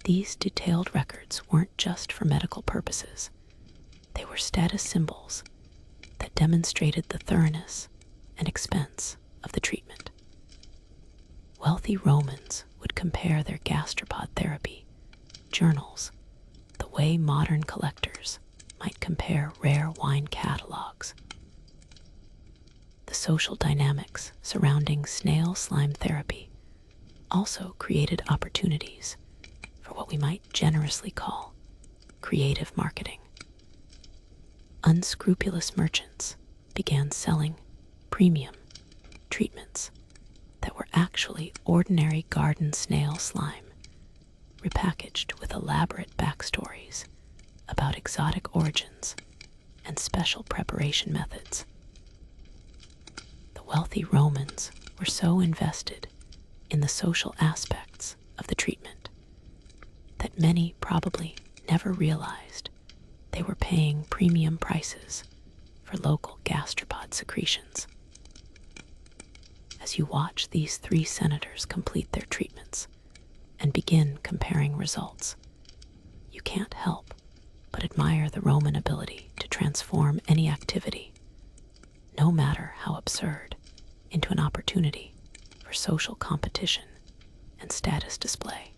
These detailed records weren't just for medical purposes. They were status symbols that demonstrated the thoroughness and expense of the treatment. Wealthy Romans would compare their gastropod therapy journals the way modern collectors might compare rare wine catalogs. The social dynamics surrounding snail slime therapy also created opportunities for what we might generously call creative marketing. Unscrupulous merchants began selling premium treatments that were actually ordinary garden snail slime, repackaged with elaborate backstories about exotic origins and special preparation methods. The wealthy Romans were so invested in the social aspects of the treatment that many probably never realized they were paying premium prices for local gastropod secretions. As you watch these three senators complete their treatments and begin comparing results, you can't help but admire the Roman ability to transform any activity, no matter how absurd, into an opportunity for social competition and status display.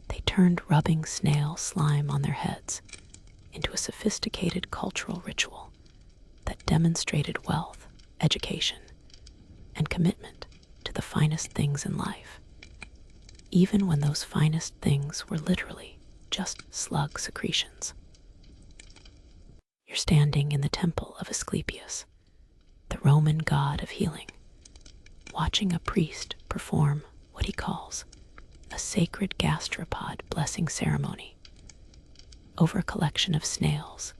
They turned rubbing snail slime on their heads into a sophisticated cultural ritual that demonstrated wealth, education, and commitment to the finest things in life, even when those finest things were literally just slug secretions. You're standing in the temple of Asclepius, the Roman god of healing, watching a priest perform what he calls a sacred gastropod blessing ceremony over a collection of snails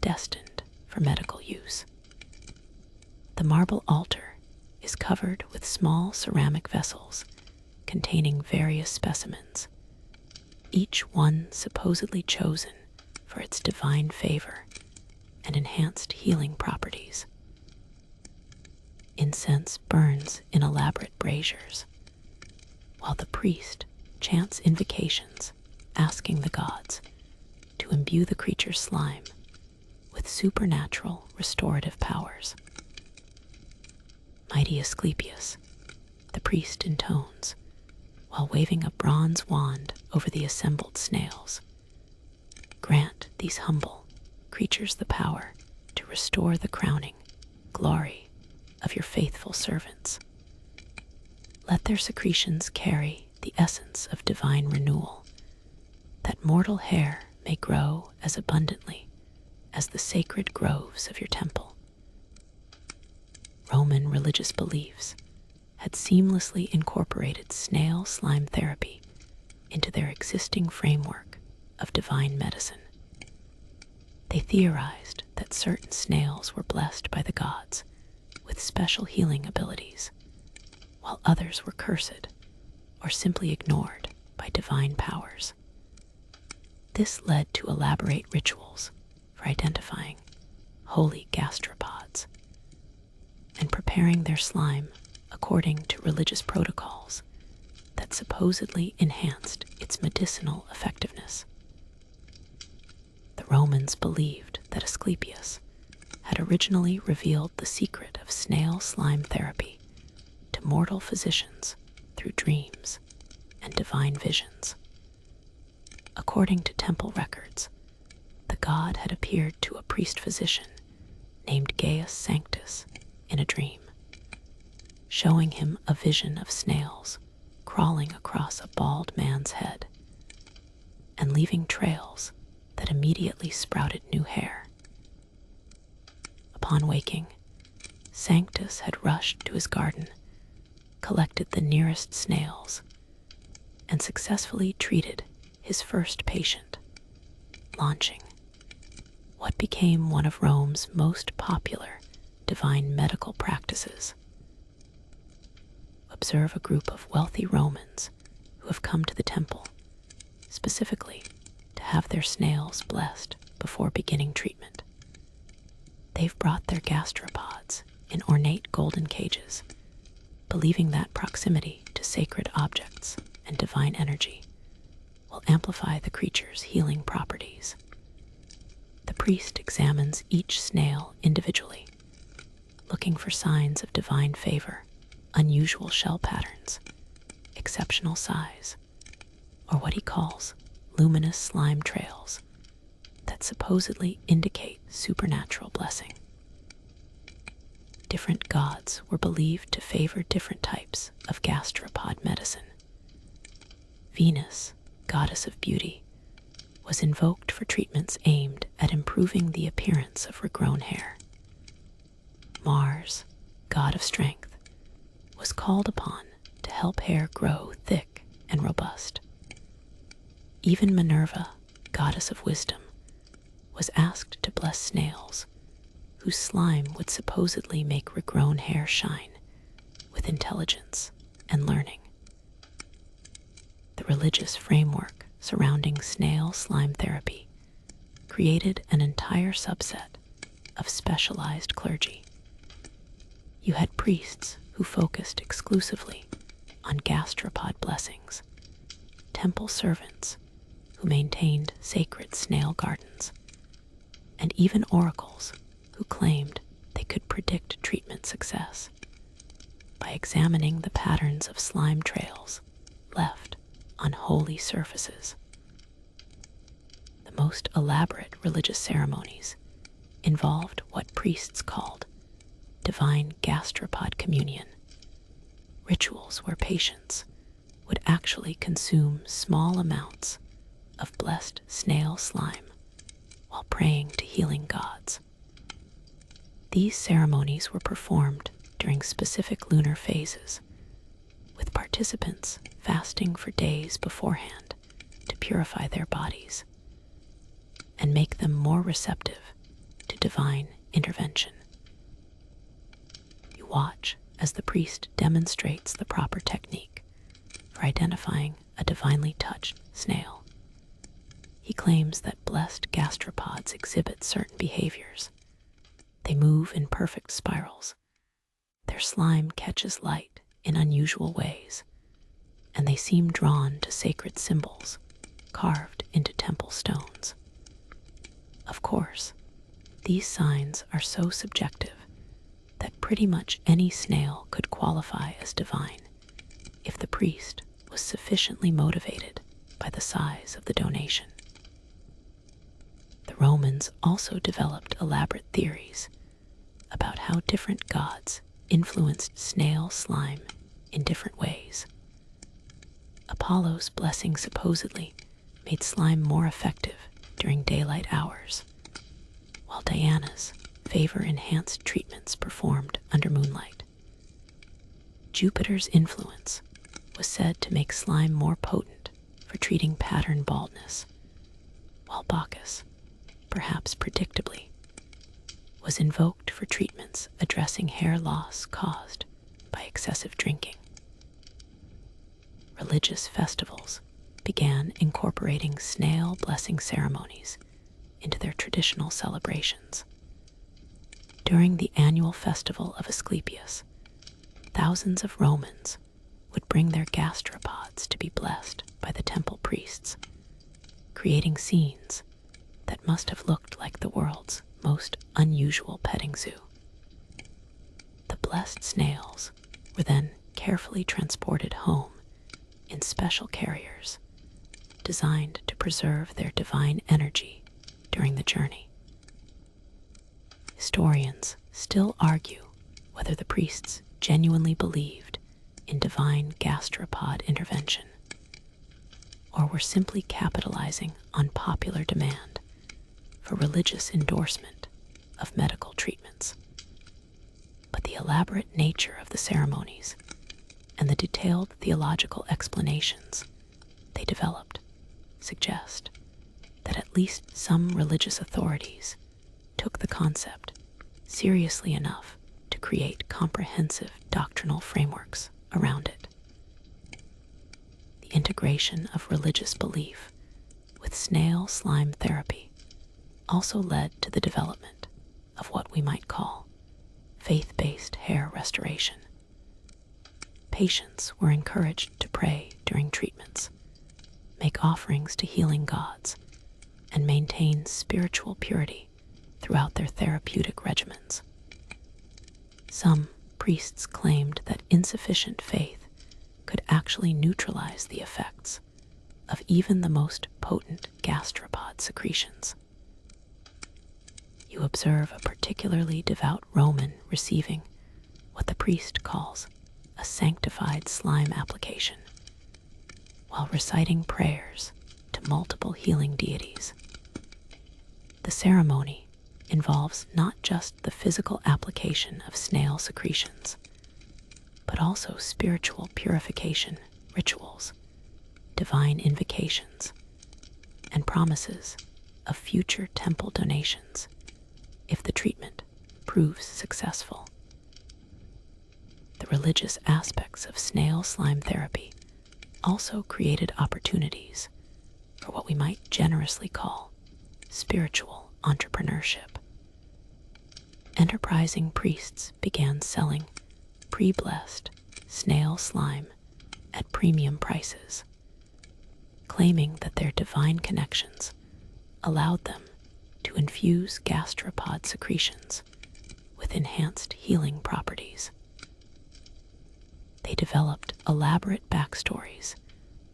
destined for medical use. The marble altar is covered with small ceramic vessels containing various specimens, each one supposedly chosen for its divine favor and enhanced healing properties. Incense burns in elaborate braziers, while the priest chants invocations asking the gods to imbue the creature's slime with supernatural restorative powers. Mighty Asclepius, the priest intones, while waving a bronze wand over the assembled snails. Grant these humble creatures the power to restore the crowning glory of your faithful servants. Let their secretions carry the essence of divine renewal, that mortal hair may grow as abundantly as the sacred groves of your temple. Roman religious beliefs had seamlessly incorporated snail slime therapy into their existing framework of divine medicine. They theorized that certain snails were blessed by the gods with special healing abilities, while others were cursed or simply ignored by divine powers. This led to elaborate rituals for identifying holy gastropods and preparing their slime according to religious protocols that supposedly enhanced its medicinal effectiveness. The Romans believed that Asclepius had originally revealed the secret of snail slime therapy to mortal physicians through dreams and divine visions. According to temple records, the god had appeared to a priest-physician named Gaius Sanctus in a dream, showing him a vision of snails crawling across a bald man's head and leaving trails that immediately sprouted new hair. Upon waking, Sanctus had rushed to his garden, collected the nearest snails, and successfully treated his first patient, launching what became one of Rome's most popular divine medical practices. Observe a group of wealthy Romans who have come to the temple, specifically to have their snails blessed before beginning treatment. They've brought their gastropods in ornate golden cages, believing that proximity to sacred objects and divine energy will amplify the creature's healing properties. The priest examines each snail individually, looking for signs of divine favor, unusual shell patterns, exceptional size, or what he calls luminous slime trails that supposedly indicate supernatural blessing. Different gods were believed to favor different types of gastropod medicine. Venus, goddess of beauty, was invoked for treatments aimed at improving the appearance of regrown hair. Mars, god of strength, was called upon to help hair grow thick and robust. Even Minerva, goddess of wisdom, was asked to bless snails, whose slime would supposedly make regrown hair shine with intelligence and learning. The religious framework surrounding snail slime therapy created an entire subset of specialized clergy. You had priests who focused exclusively on gastropod blessings, temple servants who maintained sacred snail gardens, and even oracles who claimed they could predict treatment success by examining the patterns of slime trails left on holy surfaces. The most elaborate religious ceremonies involved what priests called divine gastropod communion, rituals where patients would actually consume small amounts of blessed snail slime while praying to healing gods. These ceremonies were performed during specific lunar phases, with participants fasting for days beforehand to purify their bodies and make them more receptive to divine intervention. You watch as the priest demonstrates the proper technique for identifying a divinely touched snail. He claims that blessed gastropods exhibit certain behaviors. They move in perfect spirals. Their slime catches light in unusual ways, and they seem drawn to sacred symbols carved into temple stones. Of course, these signs are so subjective that pretty much any snail could qualify as divine if the priest was sufficiently motivated by the size of the donation. The Romans also developed elaborate theories about how different gods influenced snail slime in different ways. Apollo's blessing supposedly made slime more effective during daylight hours, while Diana's favor-enhanced treatments performed under moonlight. Jupiter's influence was said to make slime more potent for treating pattern baldness, while Bacchus, perhaps predictably, was invoked for treatments addressing hair loss caused by excessive drinking. Religious festivals began incorporating snail blessing ceremonies into their traditional celebrations. During the annual festival of Asclepius, thousands of Romans would bring their gastropods to be blessed by the temple priests, creating scenes that must have looked like the world's most unusual petting zoo. The blessed snails were then carefully transported home in special carriers designed to preserve their divine energy during the journey. Historians still argue whether the priests genuinely believed in divine gastropod intervention, or were simply capitalizing on popular demand for religious endorsement of medical treatments. But the elaborate nature of the ceremonies and the detailed theological explanations they developed suggest that at least some religious authorities took the concept seriously enough to create comprehensive doctrinal frameworks around it. The integration of religious belief with snail slime therapy also led to the development of what we might call faith-based hair restoration. Patients were encouraged to pray during treatments, make offerings to healing gods, and maintain spiritual purity throughout their therapeutic regimens. Some priests claimed that insufficient faith could actually neutralize the effects of even the most potent gastropod secretions. You observe a particularly devout Roman receiving what the priest calls a sanctified slime application, while reciting prayers to multiple healing deities. The ceremony involves not just the physical application of snail secretions, but also spiritual purification rituals, divine invocations, and promises of future temple donations if the treatment proves successful. The religious aspects of snail slime therapy also created opportunities for what we might generously call spiritual entrepreneurship. Enterprising priests began selling pre-blessed snail slime at premium prices, claiming that their divine connections allowed them to infuse gastropod secretions with enhanced healing properties. They developed elaborate backstories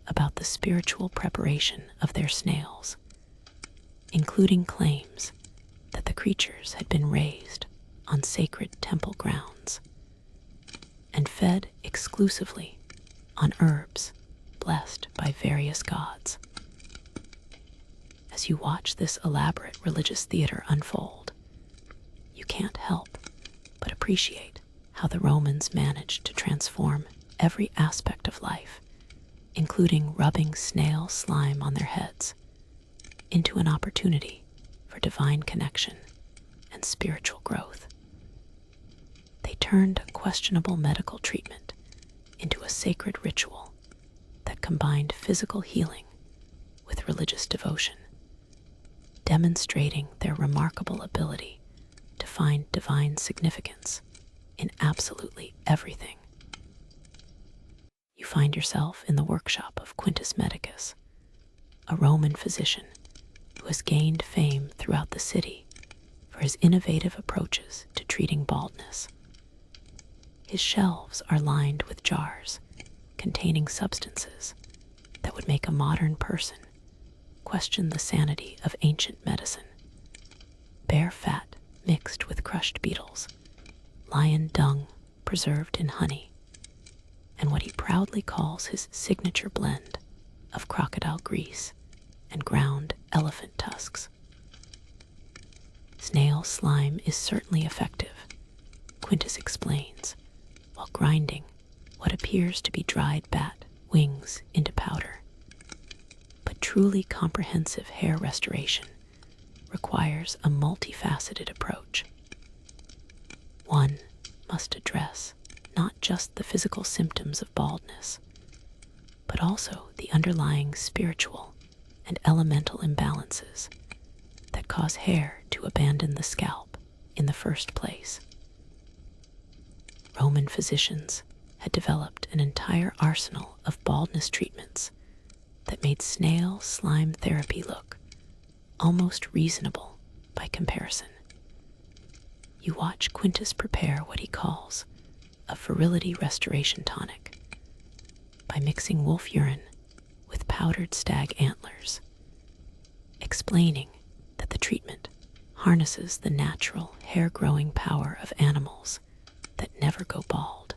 about the spiritual preparation of their snails, including claims that the creatures had been raised on sacred temple grounds and fed exclusively on herbs blessed by various gods. As you watch this elaborate religious theater unfold, you can't help but appreciate how the Romans managed to transform every aspect of life, including rubbing snail slime on their heads, into an opportunity for divine connection and spiritual growth. They turned a questionable medical treatment into a sacred ritual that combined physical healing with religious devotion, demonstrating their remarkable ability to find divine significance in absolutely everything. You find yourself in the workshop of Quintus Medicus, a Roman physician who has gained fame throughout the city for his innovative approaches to treating baldness. His shelves are lined with jars containing substances that would make a modern person question the sanity of ancient medicine. Bear fat mixed with crushed beetles, lion dung preserved in honey, and what he proudly calls his signature blend of crocodile grease and ground elephant tusks. Snail slime is certainly effective, Quintus explains, while grinding what appears to be dried bat wings into powder. But truly comprehensive hair restoration requires a multifaceted approach. One must address not just the physical symptoms of baldness, but also the underlying spiritual and elemental imbalances that cause hair to abandon the scalp in the first place. Roman physicians had developed an entire arsenal of baldness treatments that made snail slime therapy look almost reasonable by comparison. You watch Quintus prepare what he calls a virility restoration tonic by mixing wolf urine with powdered stag antlers, explaining that the treatment harnesses the natural hair-growing power of animals that never go bald.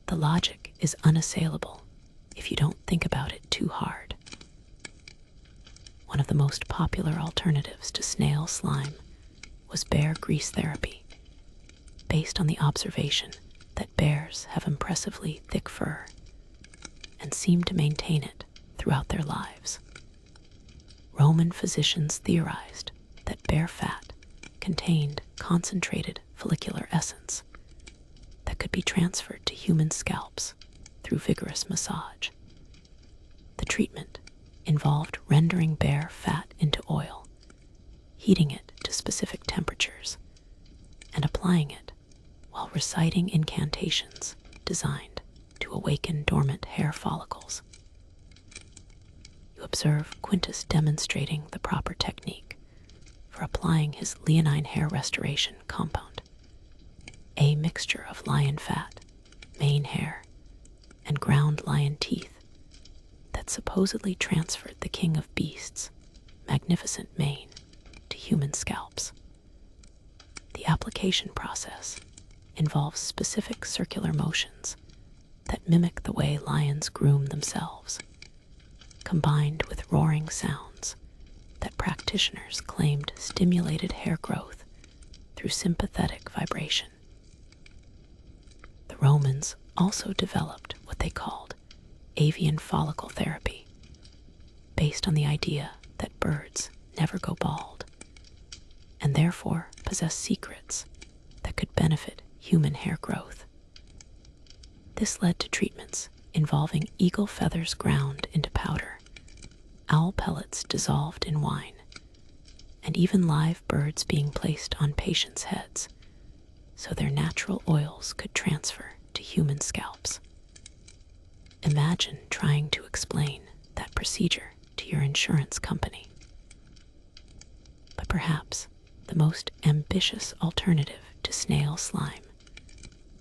The logic is unassailable if you don't think about it too hard. One of the most popular alternatives to snail slime was bear grease therapy, based on the observation that bears have impressively thick fur and seem to maintain it throughout their lives. Roman physicians theorized that bear fat contained concentrated follicular essence that could be transferred to human scalps through vigorous massage. The treatment involved rendering bear fat into oil, heating it to specific temperatures, and applying it while reciting incantations designed to awaken dormant hair follicles. You observe Quintus demonstrating the proper technique for applying his leonine hair restoration compound, a mixture of lion fat, mane hair, and ground lion teeth that supposedly transferred the king of beasts' magnificent mane to human scalps. The application process involves specific circular motions that mimic the way lions groom themselves, combined with roaring sounds that practitioners claimed stimulated hair growth through sympathetic vibration. The Romans also developed what they called avian follicle therapy, based on the idea that birds never go bald, and therefore possess secrets that could benefit human hair growth. This led to treatments involving eagle feathers ground into powder, owl pellets dissolved in wine, and even live birds being placed on patients' heads so their natural oils could transfer to human scalps. Imagine trying to explain that procedure to your insurance company. But perhaps the most ambitious alternative to snail slime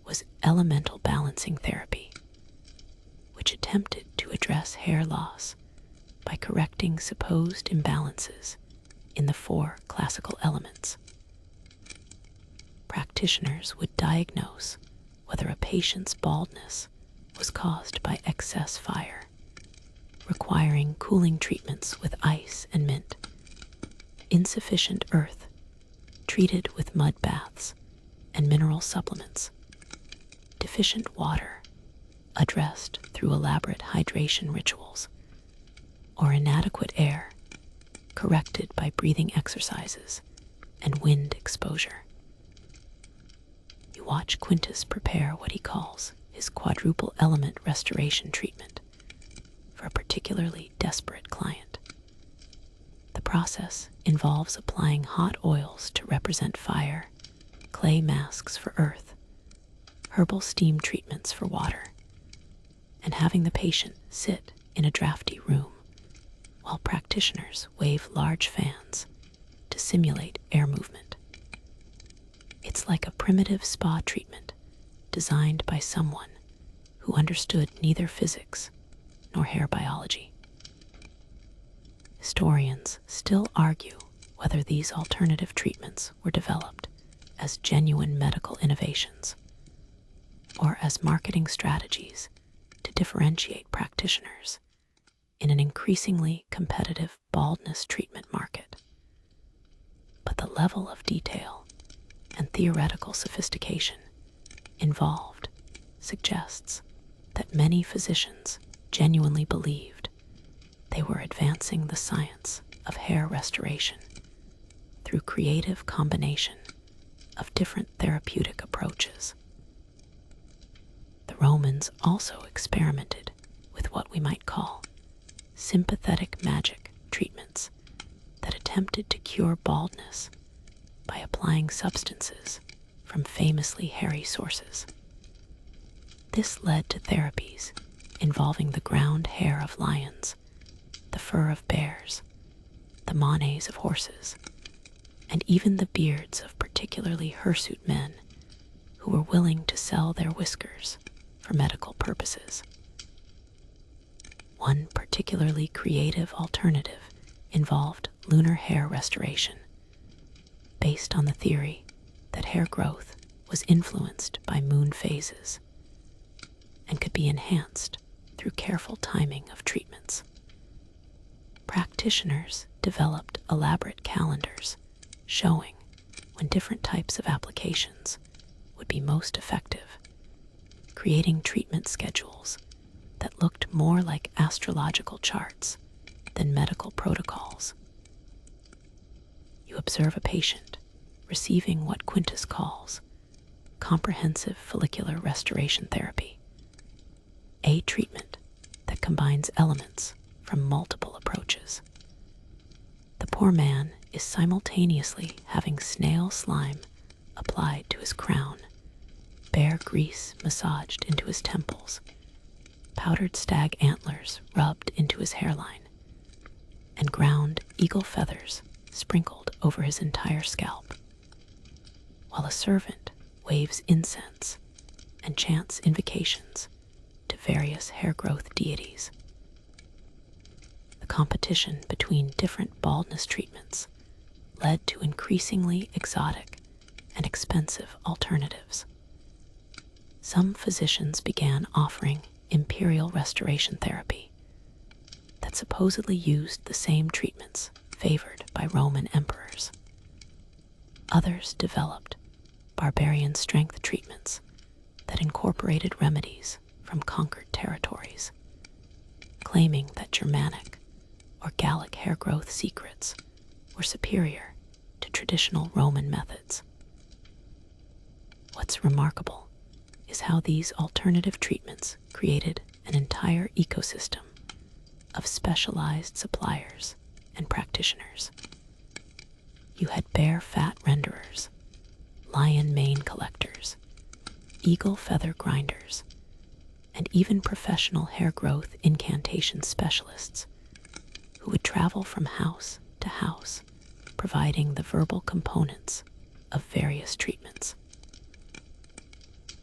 was elemental balancing therapy, which attempted to address hair loss by correcting supposed imbalances in the 4 classical elements. Practitioners would diagnose whether a patient's baldness was caused by excess fire, requiring cooling treatments with ice and mint, insufficient earth, treated with mud baths and mineral supplements, deficient water, addressed through elaborate hydration rituals, or inadequate air, corrected by breathing exercises and wind exposure. You watch Quintus prepare what he calls his quadruple element restoration treatment for a particularly desperate client. The process involves applying hot oils to represent fire, clay masks for earth, herbal steam treatments for water, and having the patient sit in a drafty room while practitioners wave large fans to simulate air movement. It's like a primitive spa treatment designed by someone who understood neither physics nor hair biology. Historians still argue whether these alternative treatments were developed as genuine medical innovations or as marketing strategies to differentiate practitioners in an increasingly competitive baldness treatment market. But the level of detail and theoretical sophistication involved suggests that many physicians genuinely believed they were advancing the science of hair restoration through creative combination of different therapeutic approaches. The Romans also experimented with what we might call sympathetic magic treatments that attempted to cure baldness by applying substances from famously hairy sources. This led to therapies involving the ground hair of lions, the fur of bears, the manes of horses, and even the beards of particularly hirsute men who were willing to sell their whiskers for medical purposes. One particularly creative alternative involved lunar hair restoration, based on the theory that hair growth was influenced by moon phases and could be enhanced through careful timing of treatments. Practitioners developed elaborate calendars showing when different types of applications would be most effective, creating treatment schedules that looked more like astrological charts than medical protocols. You observe a patient receiving what Quintus calls comprehensive follicular restoration therapy, a treatment that combines elements from multiple approaches. The poor man is simultaneously having snail slime applied to his crown, bear grease massaged into his temples, powdered stag antlers rubbed into his hairline, and ground eagle feathers sprinkled over his entire scalp, while a servant waves incense and chants invocations to various hair growth deities. The competition between different baldness treatments led to increasingly exotic and expensive alternatives. Some physicians began offering imperial restoration therapy that supposedly used the same treatments favored by Roman emperors. Others developed barbarian strength treatments that incorporated remedies from conquered territories, claiming that Germanic or Gallic hair growth secrets were superior to traditional Roman methods. What's remarkable is how these alternative treatments created an entire ecosystem of specialized suppliers and practitioners. You had bear fat renderers, lion mane collectors, eagle feather grinders, and even professional hair growth incantation specialists who would travel from house to house, providing the verbal components of various treatments.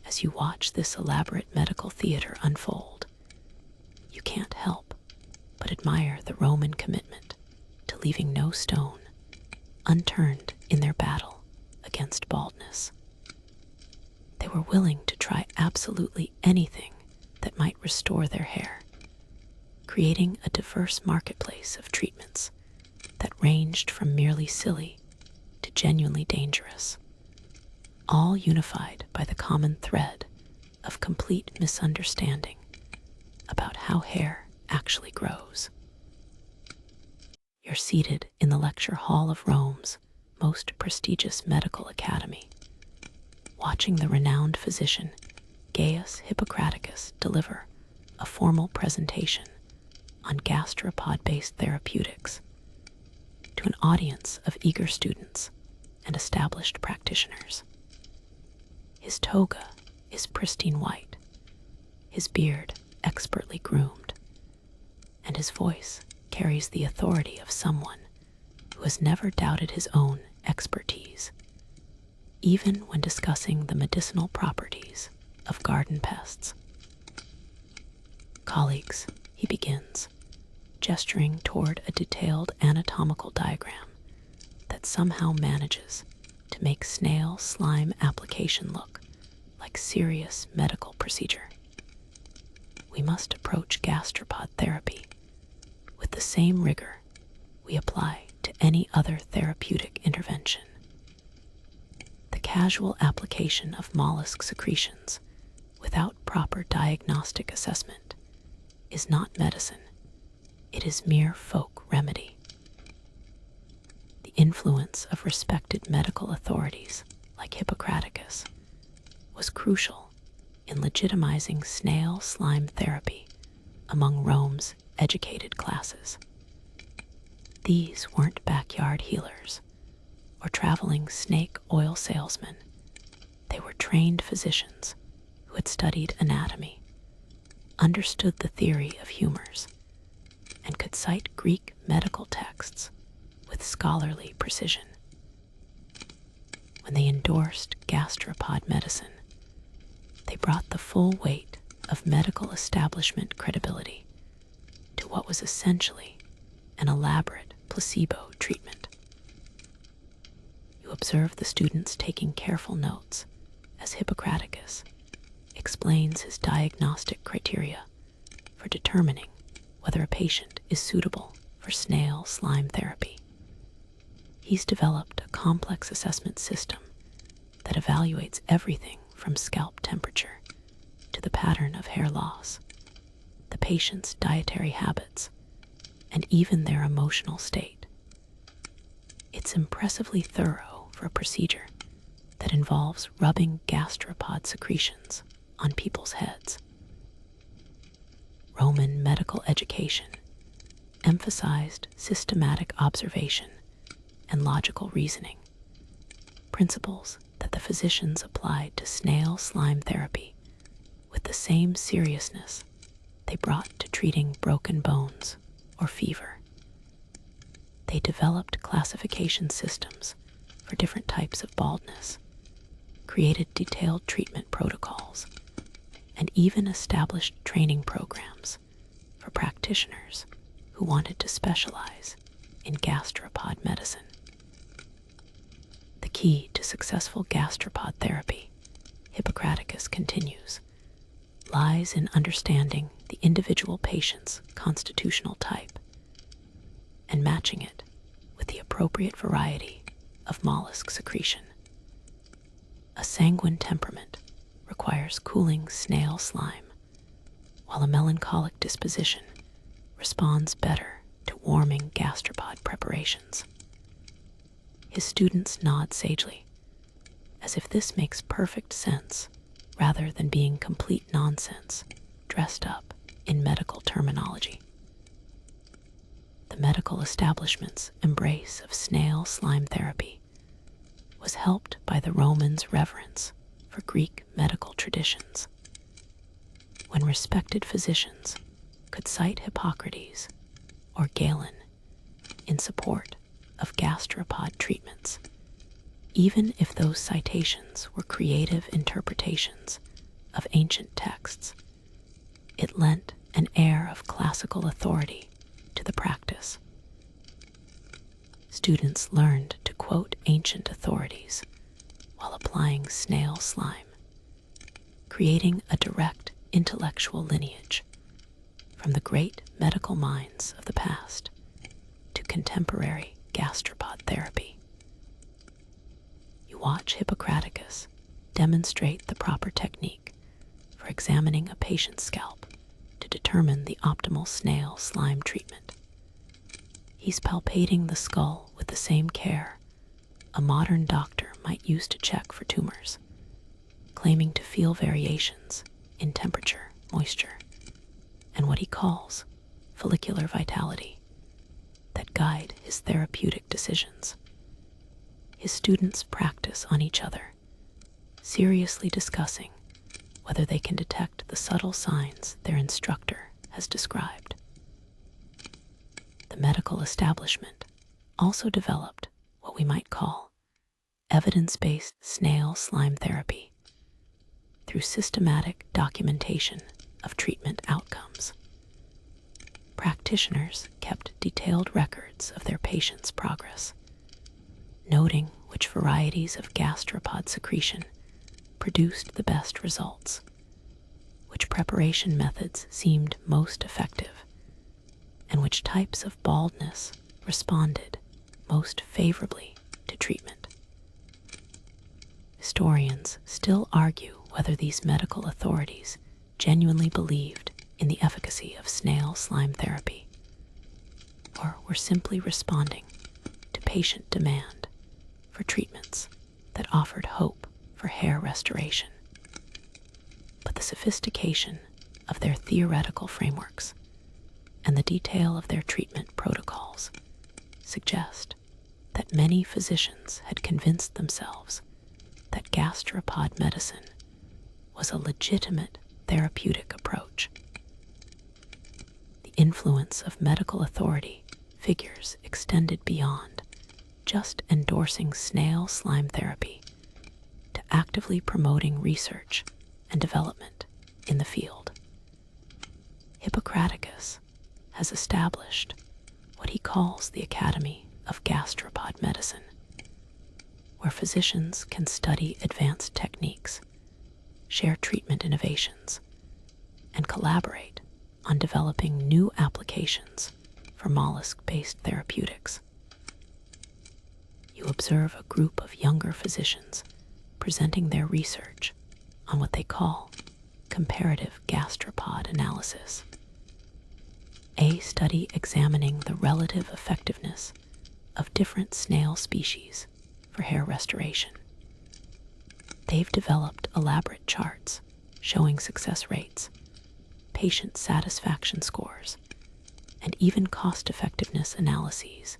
As you watch this elaborate medical theater unfold, you can't help but admire the Roman commitment to leaving no stone unturned in their battle against baldness. They were willing to try absolutely anything that might restore their hair, creating a diverse marketplace of treatments that ranged from merely silly to genuinely dangerous, all unified by the common thread of complete misunderstanding about how hair actually grows. You're seated in the lecture hall of Rome's most prestigious medical academy, watching the renowned physician Gaius Hippocraticus deliver a formal presentation on gastropod-based therapeutics to an audience of eager students and established practitioners. His toga is pristine white, his beard expertly groomed, and his voice carries the authority of someone who has never doubted his own expertise, even when discussing the medicinal properties of garden pests. Colleagues, he begins, gesturing toward a detailed anatomical diagram that somehow manages to make snail slime application look like serious medical procedure. We must approach gastropod therapy with the same rigor we apply to any other therapeutic intervention. The casual application of mollusk secretions without proper diagnostic assessment is not medicine, it is mere folk remedy. The influence of respected medical authorities like Hippocraticus, was crucial in legitimizing snail slime therapy among Rome's educated classes. These weren't backyard healers or traveling snake oil salesmen. They were trained physicians who had studied anatomy, understood the theory of humors, and could cite Greek medical texts with scholarly precision. When they endorsed gastropod medicine, they brought the full weight of medical establishment credibility to what was essentially an elaborate placebo treatment. You observe the students taking careful notes as Hippocraticus explains his diagnostic criteria for determining whether a patient is suitable for snail slime therapy. He's developed a complex assessment system that evaluates everything from scalp temperature to the pattern of hair loss, the patient's dietary habits, and even their emotional state. It's impressively thorough for a procedure that involves rubbing gastropod secretions on people's heads. Roman medical education emphasized systematic observation and logical reasoning, principles that the physicians applied to snail slime therapy with the same seriousness they brought to treating broken bones or fever. They developed classification systems for different types of baldness, created detailed treatment protocols, and even established training programs for practitioners who wanted to specialize in gastropod medicine. The key to successful gastropod therapy, Hippocraticus continues, lies in understanding the individual patient's constitutional type and matching it with the appropriate variety of mollusk secretion. A sanguine temperament requires cooling snail slime, while a melancholic disposition responds better to warming gastropod preparations. His students nod sagely, as if this makes perfect sense rather than being complete nonsense dressed up in medical terminology. The medical establishment's embrace of snail slime therapy was helped by the Romans' reverence for Greek medical traditions. When respected physicians could cite Hippocrates or Galen in support of gastropod treatments, even if those citations were creative interpretations of ancient texts, it lent an air of classical authority to the practice. Students learned to quote ancient authorities while applying snail slime, creating a direct intellectual lineage from the great medical minds of the past to contemporary gastropod therapy. You watch Hippocraticus demonstrate the proper technique for examining a patient's scalp to determine the optimal snail slime treatment. He's palpating the skull with the same care a modern doctor might use to check for tumors, claiming to feel variations in temperature, moisture, and what he calls follicular vitality that guide his therapeutic decisions. His students practice on each other, seriously discussing whether they can detect the subtle signs their instructor has described. The medical establishment also developed what we might call evidence-based snail slime therapy through systematic documentation of treatment outcomes. Practitioners kept detailed records of their patients' progress, noting which varieties of gastropod secretion produced the best results, which preparation methods seemed most effective, and which types of baldness responded most favorably to treatment. Historians still argue whether these medical authorities genuinely believed in the efficacy of snail slime therapy, or were simply responding to patient demand for treatments that offered hope for hair restoration. But the sophistication of their theoretical frameworks and the detail of their treatment protocols suggest that many physicians had convinced themselves that gastropod medicine was a legitimate therapeutic approach. The influence of medical authority figures extended beyond just endorsing snail slime therapy to actively promoting research and development in the field. Hippocraticus has established what he calls the Academy of Gastropod Medicine, where physicians can study advanced techniques, share treatment innovations, and collaborate on developing new applications for mollusk-based therapeutics. You observe a group of younger physicians presenting their research on what they call comparative gastropod analysis, a study examining the relative effectiveness of different snail species for hair restoration. They've developed elaborate charts showing success rates, patient satisfaction scores, and even cost-effectiveness analyses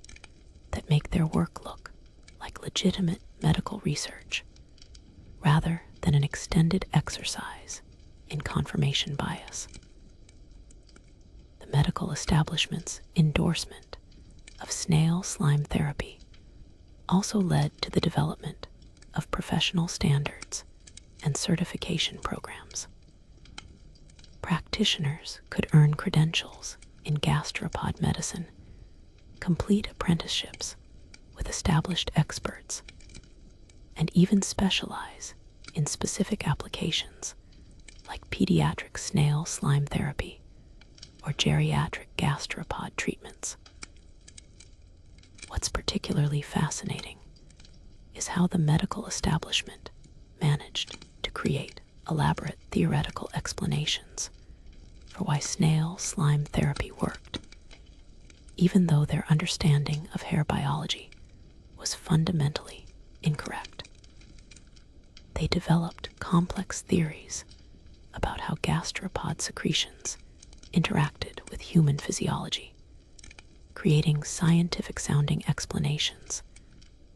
that make their work look like legitimate medical research rather than an extended exercise in confirmation bias. The medical establishment's endorsement of snail slime therapy also led to the development of professional standards and certification programs. Practitioners could earn credentials in gastropod medicine, complete apprenticeships with established experts, and even specialize in specific applications like pediatric snail slime therapy or geriatric gastropod treatments. What's particularly fascinating is how the medical establishment managed to create elaborate theoretical explanations for why snail slime therapy worked, even though their understanding of hair biology was fundamentally incorrect. They developed complex theories about how gastropod secretions interacted with human physiology, creating scientific-sounding explanations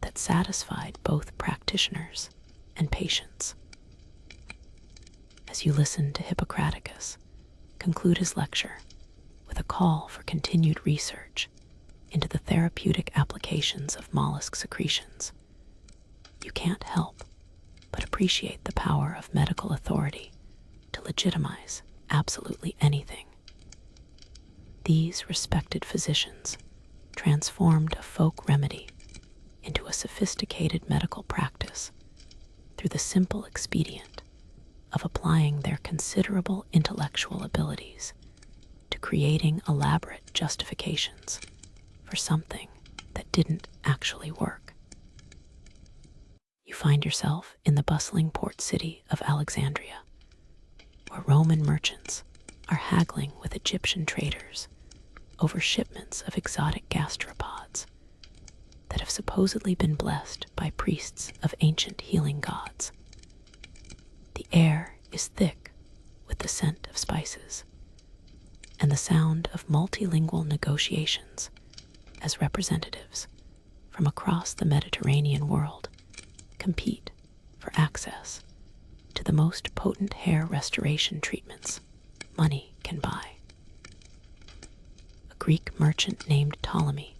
that satisfied both practitioners and patients. As you listen to Hippocraticus conclude his lecture with a call for continued research into the therapeutic applications of mollusk secretions, you can't help but appreciate the power of medical authority to legitimize absolutely anything. These respected physicians transformed a folk remedy into a sophisticated medical practice through the simple expedient of applying their considerable intellectual abilities to creating elaborate justifications for something that didn't actually work. You find yourself in the bustling port city of Alexandria, where Roman merchants are haggling with Egyptian traders over shipments of exotic gastropods that have supposedly been blessed by priests of ancient healing gods. The air is thick with the scent of spices and the sound of multilingual negotiations as representatives from across the Mediterranean world compete for access to the most potent hair restoration treatments money can buy. A Greek merchant named Ptolemy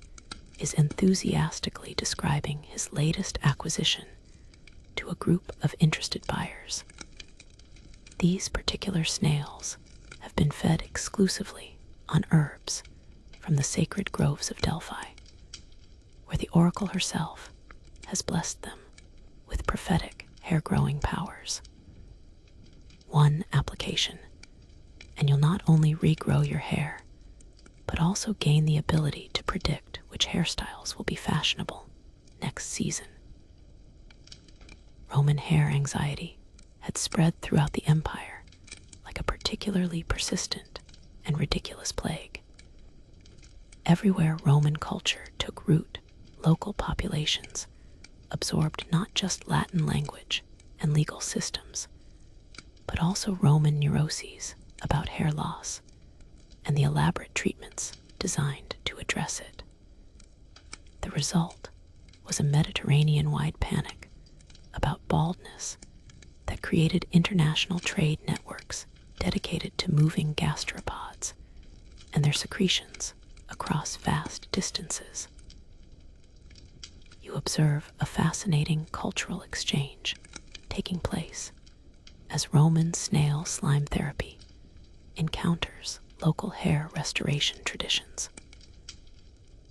is enthusiastically describing his latest acquisition to a group of interested buyers. These particular snails have been fed exclusively on herbs from the sacred groves of Delphi, where the oracle herself has blessed them with prophetic hair-growing powers. One application, and you'll not only regrow your hair, but also gain the ability to predict which hairstyles will be fashionable next season. Roman hair anxiety had spread throughout the empire like a particularly persistent and ridiculous plague. Everywhere Roman culture took root, local populations absorbed not just Latin language and legal systems, but also Roman neuroses about hair loss and the elaborate treatments designed to address it. The result was a Mediterranean-wide panic about baldness that created international trade networks dedicated to moving gastropods and their secretions across vast distances. You observe a fascinating cultural exchange taking place as Roman snail slime therapy encounters local hair restoration traditions.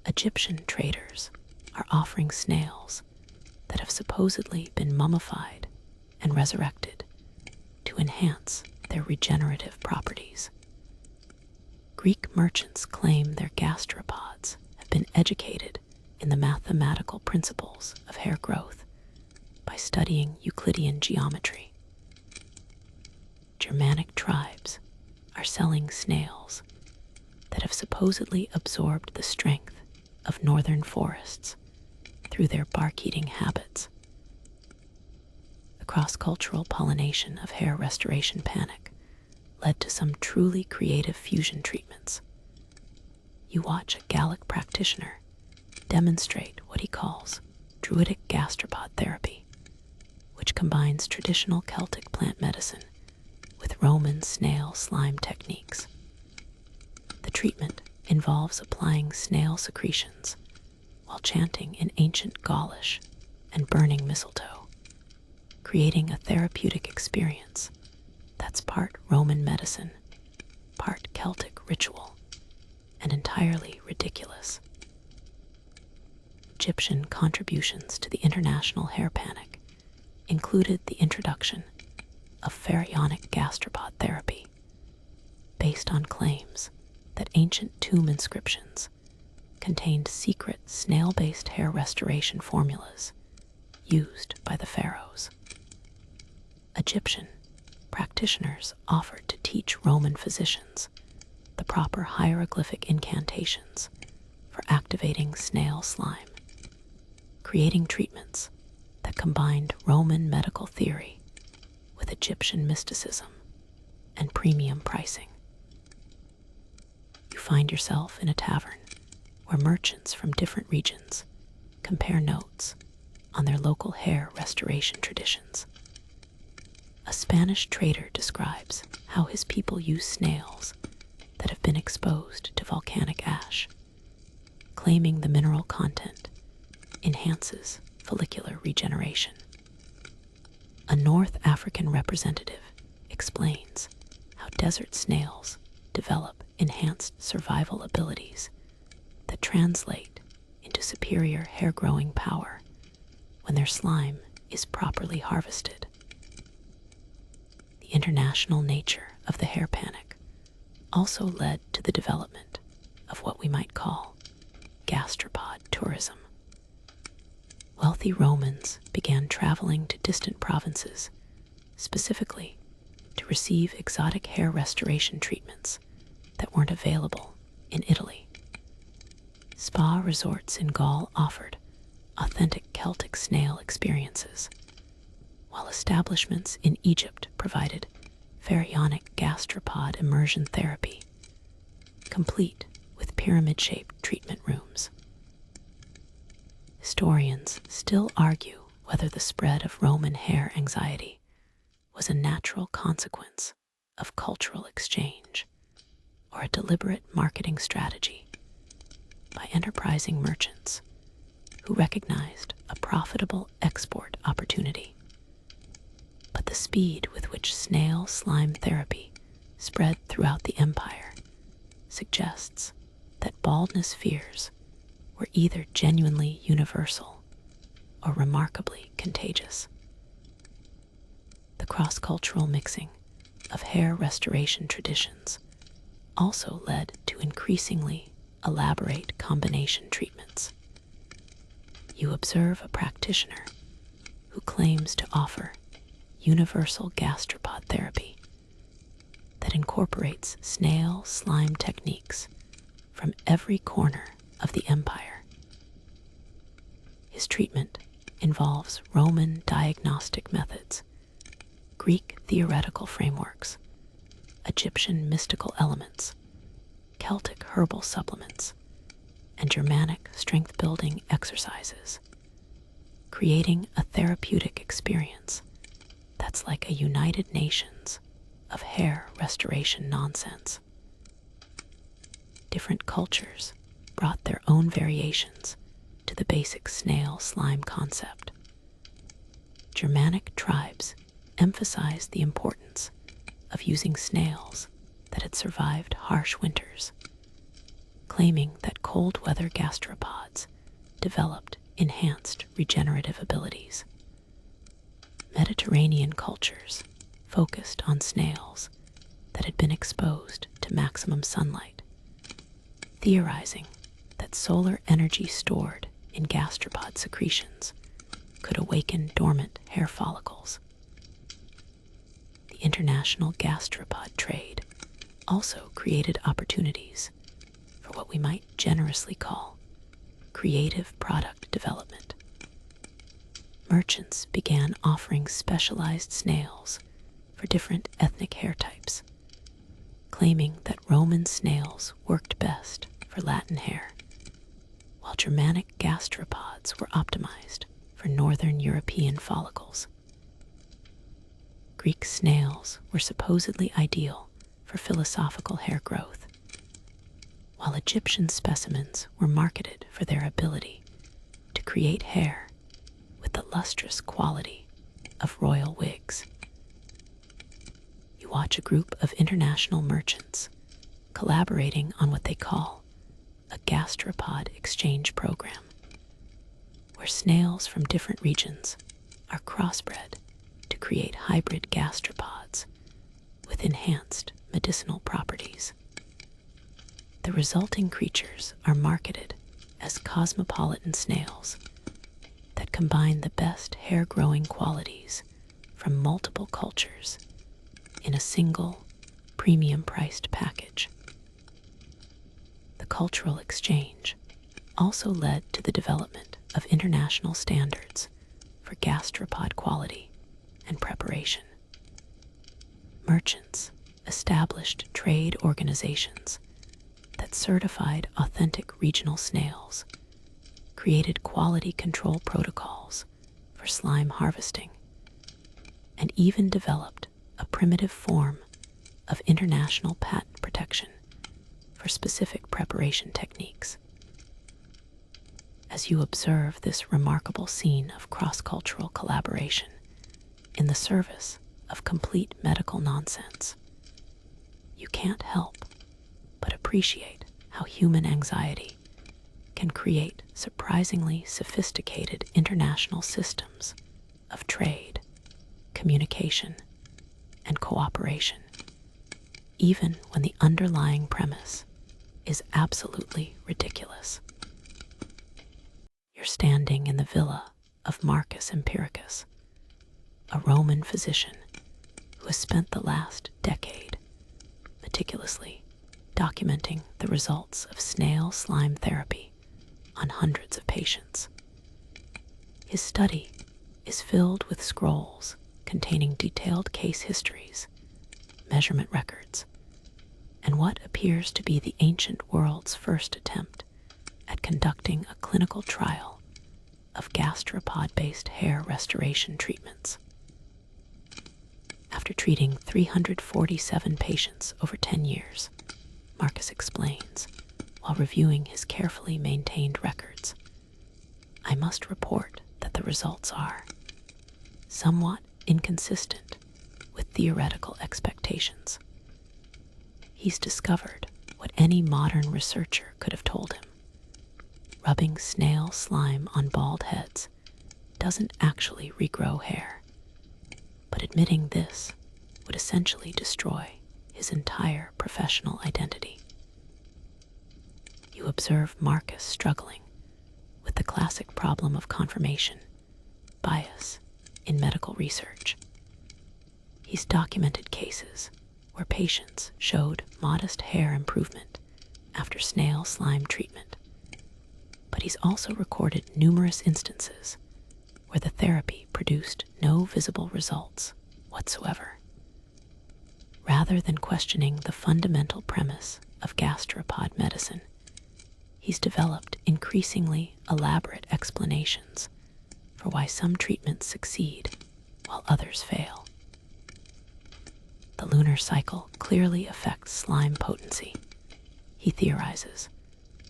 Egyptian traders are offering snails that have supposedly been mummified and resurrected to enhance their regenerative properties. Greek merchants claim their gastropods have been educated in the mathematical principles of hair growth by studying Euclidean geometry. Germanic tribes are selling snails that have supposedly absorbed the strength of northern forests through their bark-eating habits. The cross-cultural pollination of hair restoration panic led to some truly creative fusion treatments. You watch a Gallic practitioner demonstrate what he calls druidic gastropod therapy, which combines traditional Celtic plant medicine with Roman snail slime techniques. The treatment involves applying snail secretions while chanting in ancient Gaulish and burning mistletoe, creating a therapeutic experience that's part Roman medicine, part Celtic ritual, and entirely ridiculous. Egyptian contributions to the international hair panic included the introduction of pharaonic gastropod therapy, based on claims that ancient tomb inscriptions contained secret snail-based hair restoration formulas used by the pharaohs. Egyptian practitioners offered to teach Roman physicians the proper hieroglyphic incantations for activating snail slime, creating treatments that combined Roman medical theory with Egyptian mysticism and premium pricing. You find yourself in a tavern where merchants from different regions compare notes on their local hair restoration traditions. A Spanish trader describes how his people use snails that have been exposed to volcanic ash, claiming the mineral content enhances follicular regeneration. A North African representative explains how desert snails develop enhanced survival abilities that translate into superior hair-growing power when their slime is properly harvested. The international nature of the hair panic also led to the development of what we might call gastropod tourism. Wealthy Romans began traveling to distant provinces, specifically to receive exotic hair restoration treatments that weren't available in Italy. Spa resorts in Gaul offered authentic Celtic snail experiences, while establishments in Egypt provided pharaonic gastropod immersion therapy, complete with pyramid-shaped treatment rooms. Historians still argue whether the spread of Roman hair anxiety was a natural consequence of cultural exchange or a deliberate marketing strategy by enterprising merchants who recognized a profitable export opportunity. But the speed with which snail slime therapy spread throughout the empire suggests that baldness fears were either genuinely universal or remarkably contagious. The cross-cultural mixing of hair restoration traditions also led to increasingly elaborate combination treatments. You observe a practitioner who claims to offer universal gastropod therapy that incorporates snail slime techniques from every corner of the empire. His treatment involves Roman diagnostic methods, Greek theoretical frameworks, Egyptian mystical elements, Celtic herbal supplements, and Germanic strength-building exercises, creating a therapeutic experience that's like a United Nations of hair restoration nonsense. Different cultures brought their own variations to the basic snail slime concept. Germanic tribes emphasized the importance of using snails that had survived harsh winters, claiming that cold weather gastropods developed enhanced regenerative abilities. Mediterranean cultures focused on snails that had been exposed to maximum sunlight, theorizing that solar energy stored in gastropod secretions could awaken dormant hair follicles. The international gastropod trade also created opportunities for what we might generously call creative product development. Merchants began offering specialized snails for different ethnic hair types, claiming that Roman snails worked best for Latin hair, while Germanic gastropods were optimized for Northern European follicles. Greek snails were supposedly ideal for philosophical hair growth, while Egyptian specimens were marketed for their ability to create hair with the lustrous quality of royal wigs. You watch a group of international merchants collaborating on what they call a gastropod exchange program, where snails from different regions are crossbred to create hybrid gastropods with enhanced medicinal properties. The resulting creatures are marketed as cosmopolitan snails that combine the best hair-growing qualities from multiple cultures in a single, premium-priced package. The cultural exchange also led to the development of international standards for gastropod quality and preparation. Merchants established trade organizations that certified authentic regional snails, created quality control protocols for slime harvesting, and even developed a primitive form of international patent protection for specific preparation techniques. As you observe this remarkable scene of cross-cultural collaboration in the service of complete medical nonsense, you can't help but appreciate how human anxiety can create surprisingly sophisticated international systems of trade, communication, and cooperation, even when the underlying premise is absolutely ridiculous. You're standing in the villa of Marcus Empiricus, a Roman physician who has spent the last decade meticulously documenting the results of snail slime therapy on hundreds of patients. His study is filled with scrolls containing detailed case histories, measurement records, and what appears to be the ancient world's first attempt at conducting a clinical trial of gastropod-based hair restoration treatments. After treating 347 patients over 10 years, Marcus explains, while reviewing his carefully maintained records, I must report that the results are somewhat inconsistent with theoretical expectations. He's discovered what any modern researcher could have told him. Rubbing snail slime on bald heads doesn't actually regrow hair, but admitting this would essentially destroy his entire professional identity. You observe Marcus struggling with the classic problem of confirmation bias in medical research. He's documented cases where patients showed modest hair improvement after snail slime treatment, but he's also recorded numerous instances where the therapy produced no visible results whatsoever. Rather than questioning the fundamental premise of gastropod medicine, he's developed increasingly elaborate explanations for why some treatments succeed while others fail. The lunar cycle clearly affects slime potency, he theorizes,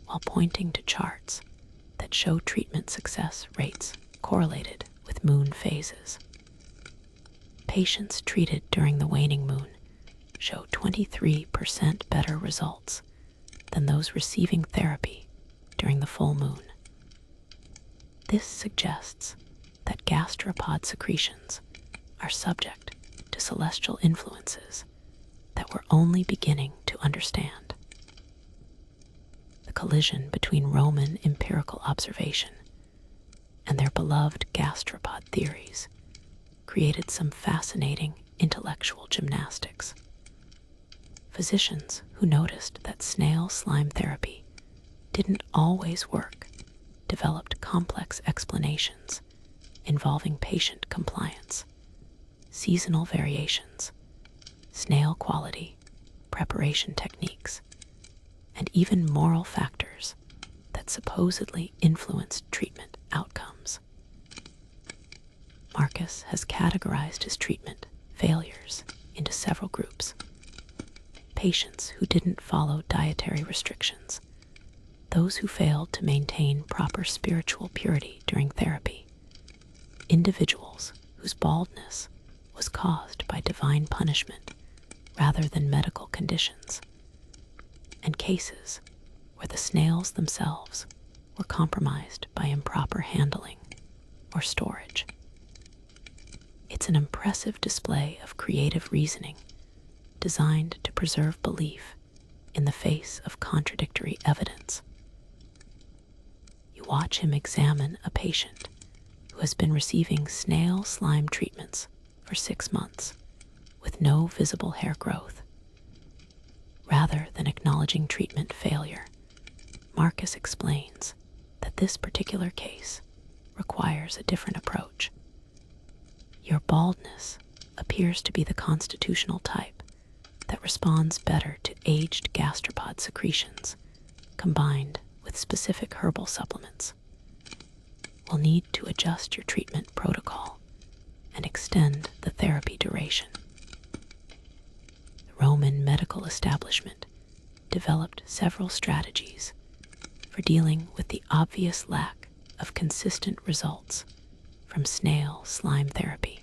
while pointing to charts that show treatment success rates correlated with moon phases. Patients treated during the waning moon show 23% better results than those receiving therapy during the full moon. This suggests that gastropod secretions are subject to celestial influences that we're only beginning to understand. The collision between Roman empirical observation and their beloved gastropod theories created some fascinating intellectual gymnastics. Physicians who noticed that snail slime therapy didn't always work developed complex explanations involving patient compliance, seasonal variations, snail quality, preparation techniques, and even moral factors that supposedly influenced treatment outcomes. Marcus has categorized his treatment failures into several groups: patients who didn't follow dietary restrictions, those who failed to maintain proper spiritual purity during therapy, individuals whose baldness was caused by divine punishment rather than medical conditions, and cases where the snails themselves were compromised by improper handling or storage. It's an impressive display of creative reasoning designed to preserve belief in the face of contradictory evidence. You watch him examine a patient who has been receiving snail slime treatments for 6 months with no visible hair growth. Rather than acknowledging treatment failure, Marcus explains that this particular case requires a different approach. Your baldness appears to be the constitutional type that responds better to aged gastropod secretions combined with specific herbal supplements. We'll need to adjust your treatment protocol and extend the therapy duration. The Roman medical establishment developed several strategies for dealing with the obvious lack of consistent results from snail slime therapy.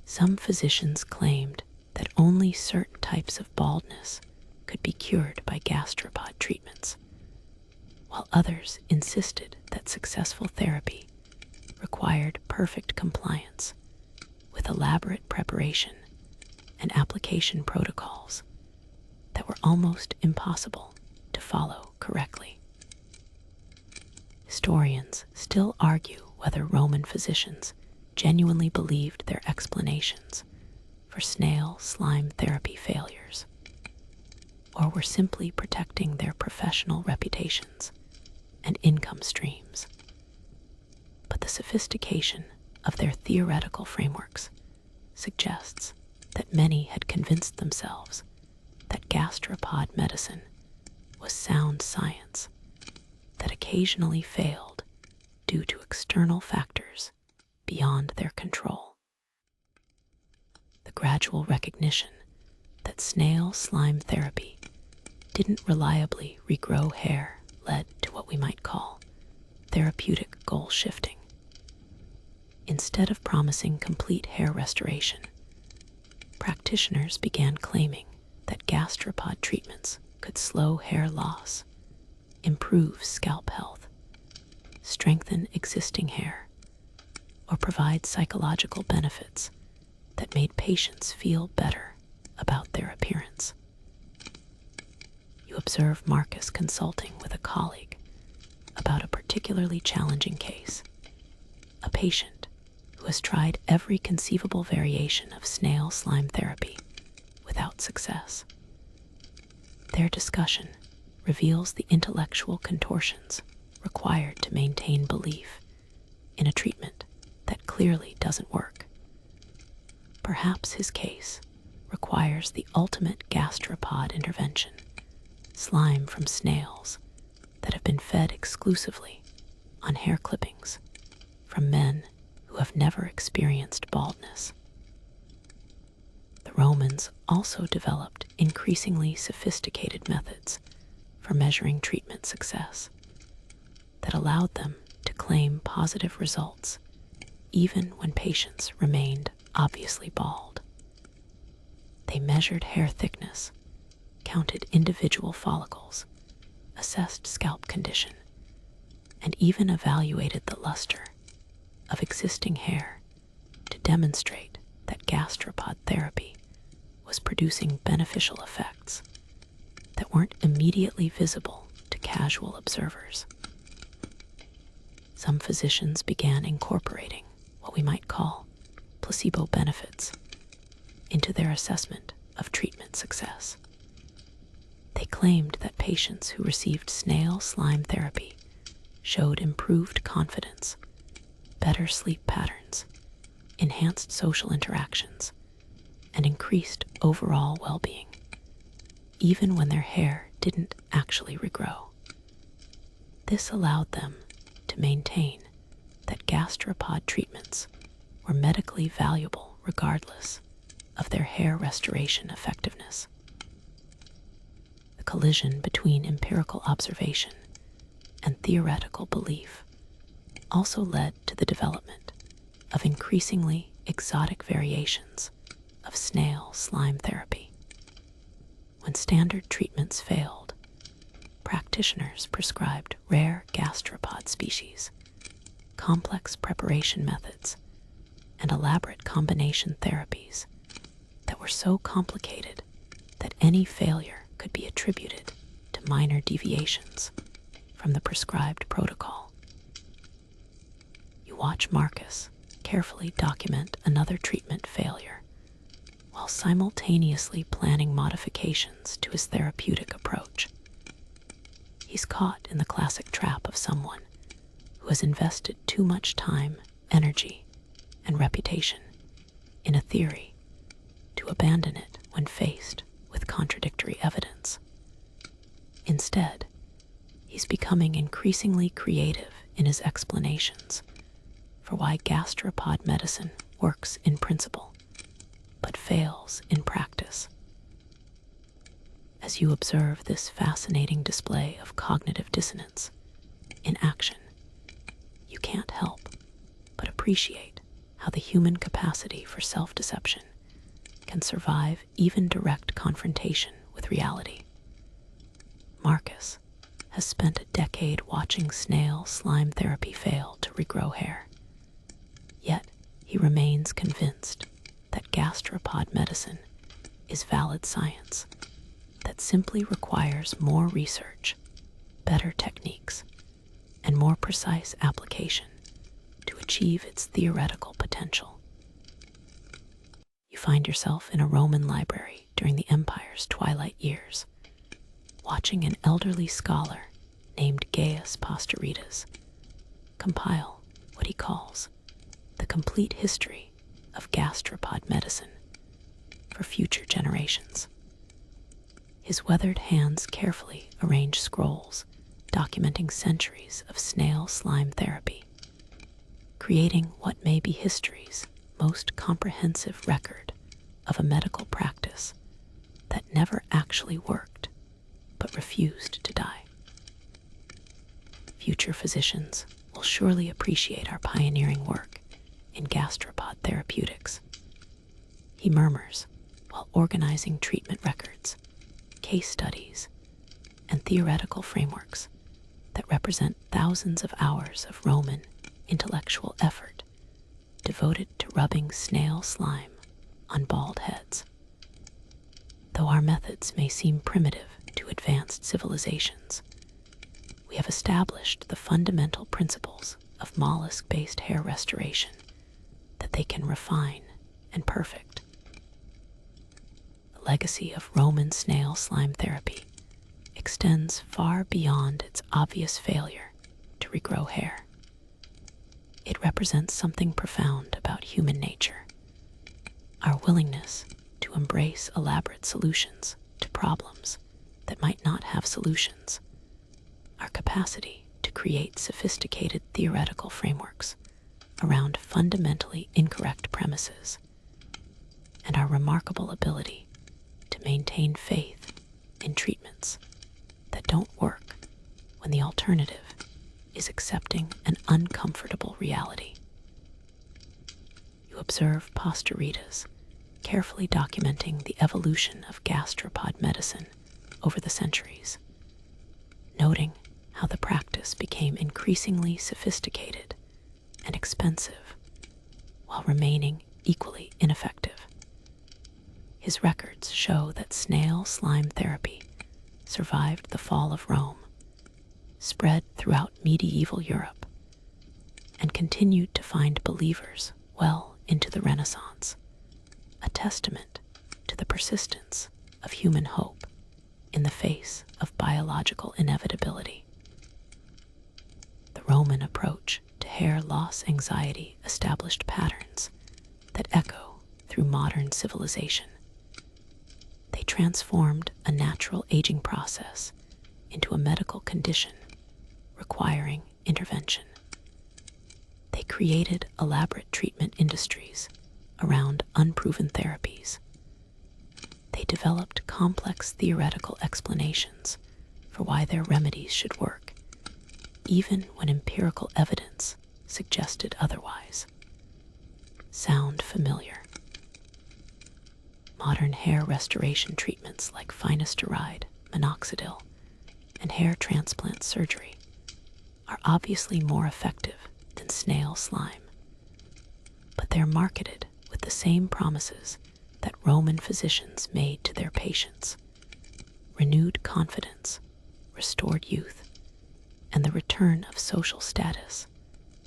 Some physicians claimed that only certain types of baldness could be cured by gastropod treatments, while others insisted that successful therapy required perfect compliance with elaborate preparation and application protocols that were almost impossible to follow correctly. Historians still argue whether Roman physicians genuinely believed their explanations for snail slime therapy failures, or were simply protecting their professional reputations and income streams. But the sophistication of their theoretical frameworks suggests that many had convinced themselves that gastropod medicine was sound science that occasionally failed due to external factors beyond their control. The gradual recognition that snail slime therapy didn't reliably regrow hair led to what we might call therapeutic goal shifting. Instead of promising complete hair restoration, practitioners began claiming that gastropod treatments could slow hair loss, improve scalp health, strengthen existing hair, or provide psychological benefits that made patients feel better about their appearance. You observe Marcus consulting with a colleague about a particularly challenging case, a patient who has tried every conceivable variation of snail slime therapy without success. Their discussion reveals the intellectual contortions required to maintain belief in a treatment that clearly doesn't work. Perhaps his case requires the ultimate gastropod intervention, slime from snails that have been fed exclusively on hair clippings from men who have never experienced baldness. The Romans also developed increasingly sophisticated methods for measuring treatment success that allowed them to claim positive results even when patients remained obviously bald. They measured hair thickness, counted individual follicles, assessed scalp condition, and even evaluated the luster of existing hair to demonstrate that gastropod therapy was producing beneficial effects that weren't immediately visible to casual observers. Some physicians began incorporating what we might call placebo benefits into their assessment of treatment success. They claimed that patients who received snail slime therapy showed improved confidence, better sleep patterns, enhanced social interactions, and increased overall well-being, even when their hair didn't actually regrow. This allowed them to maintain that gastropod treatments were medically valuable regardless of their hair restoration effectiveness. The collision between empirical observation and theoretical belief also led to the development of increasingly exotic variations of snail slime therapy. When standard treatments failed, practitioners prescribed rare gastropod species, complex preparation methods, and elaborate combination therapies that were so complicated that any failure could be attributed to minor deviations from the prescribed protocol. You watch Marcus carefully document another treatment failure while simultaneously planning modifications to his therapeutic approach. He's caught in the classic trap of someone who has invested too much time, energy, and reputation in a theory to abandon it when faced with contradictory evidence. Instead, he's becoming increasingly creative in his explanations for why gastropod medicine works in principle but fails in practice. As you observe this fascinating display of cognitive dissonance in action, you can't help but appreciate how the human capacity for self-deception can survive even direct confrontation with reality. Marcus has spent a decade watching snail slime therapy fail to regrow hair. Yet he remains convinced that gastropod medicine is valid science that simply requires more research, better techniques, and more precise application to achieve its theoretical potential. You find yourself in a Roman library during the empire's twilight years, watching an elderly scholar named Gaius Posteritas compile what he calls the complete history of gastropod medicine for future generations. His weathered hands carefully arrange scrolls documenting centuries of snail slime therapy, creating what may be history's most comprehensive record of a medical practice that never actually worked but refused to die. Future physicians will surely appreciate our pioneering work in gastropod therapeutics, he murmurs while organizing treatment records, case studies, and theoretical frameworks that represent thousands of hours of Roman intellectual effort devoted to rubbing snail slime on bald heads. Though our methods may seem primitive to advanced civilizations, we have established the fundamental principles of mollusk-based hair restoration that they can refine and perfect. The legacy of Roman snail slime therapy extends far beyond its obvious failure to regrow hair. It it represents something profound about human nature, our willingness to embrace elaborate solutions to problems that might not have solutions, our capacity to create sophisticated theoretical frameworks around fundamentally incorrect premises, and our remarkable ability to maintain faith in treatments that don't work when the alternative is accepting an uncomfortable reality. You observe posteritas carefully documenting the evolution of gastropod medicine over the centuries, noting how the practice became increasingly sophisticated and expensive while remaining equally ineffective. His records show that snail slime therapy survived the fall of Rome, spread throughout medieval Europe, and continued to find believers well into the Renaissance, a testament to the persistence of human hope in the face of biological inevitability. The Roman approach to hair loss anxiety established patterns that echo through modern civilization. They transformed a natural aging process into a medical condition requiring intervention. They created elaborate treatment industries around unproven therapies. They developed complex theoretical explanations for why their remedies should work, even when empirical evidence suggested otherwise. Sound familiar? Modern hair restoration treatments like finasteride, minoxidil, and hair transplant surgery are obviously more effective than snail slime, but they're marketed with the same promises that Roman physicians made to their patients: renewed confidence, restored youth, and the return of social status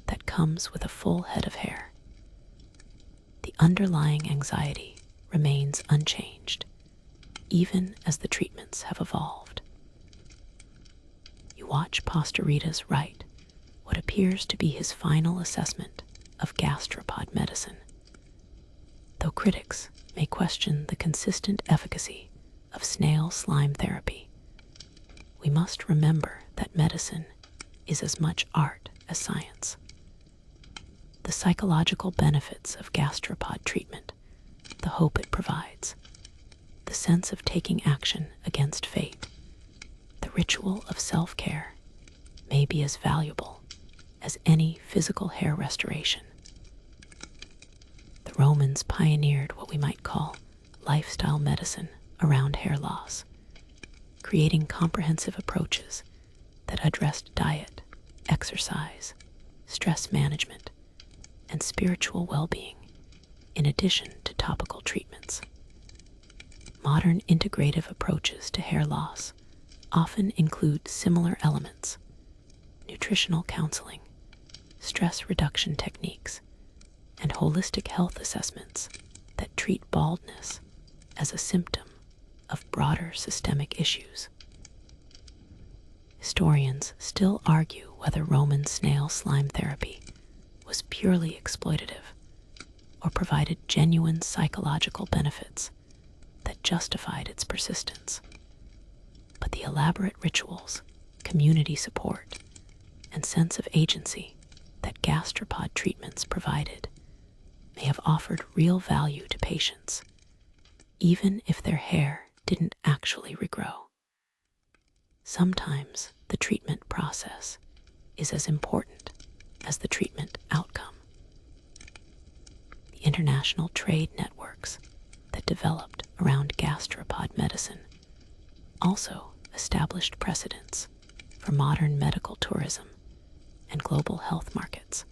that comes with a full head of hair. The underlying anxiety remains unchanged, even as the treatments have evolved. You watch Posteritas write what appears to be his final assessment of gastropod medicine. Though critics may question the consistent efficacy of snail slime therapy, we must remember that medicine is as much art as science. The psychological benefits of gastropod treatment, the hope it provides, the sense of taking action against fate, the ritual of self-care may be as valuable as any physical hair restoration. The Romans pioneered what we might call lifestyle medicine around hair loss, creating comprehensive approaches that addressed diet, exercise, stress management, and spiritual well-being, in addition to topical treatments. Modern integrative approaches to hair loss often include similar elements: nutritional counseling, stress reduction techniques, and holistic health assessments that treat baldness as a symptom of broader systemic issues. Historians still argue whether Roman snail slime therapy was purely exploitative or provided genuine psychological benefits that justified its persistence. But the elaborate rituals, community support, and sense of agency that gastropod treatments provided may have offered real value to patients, even if their hair didn't actually regrow. Sometimes the treatment process is as important as the treatment outcome. The international trade networks that developed around gastropod medicine also established precedents for modern medical tourism and global health markets.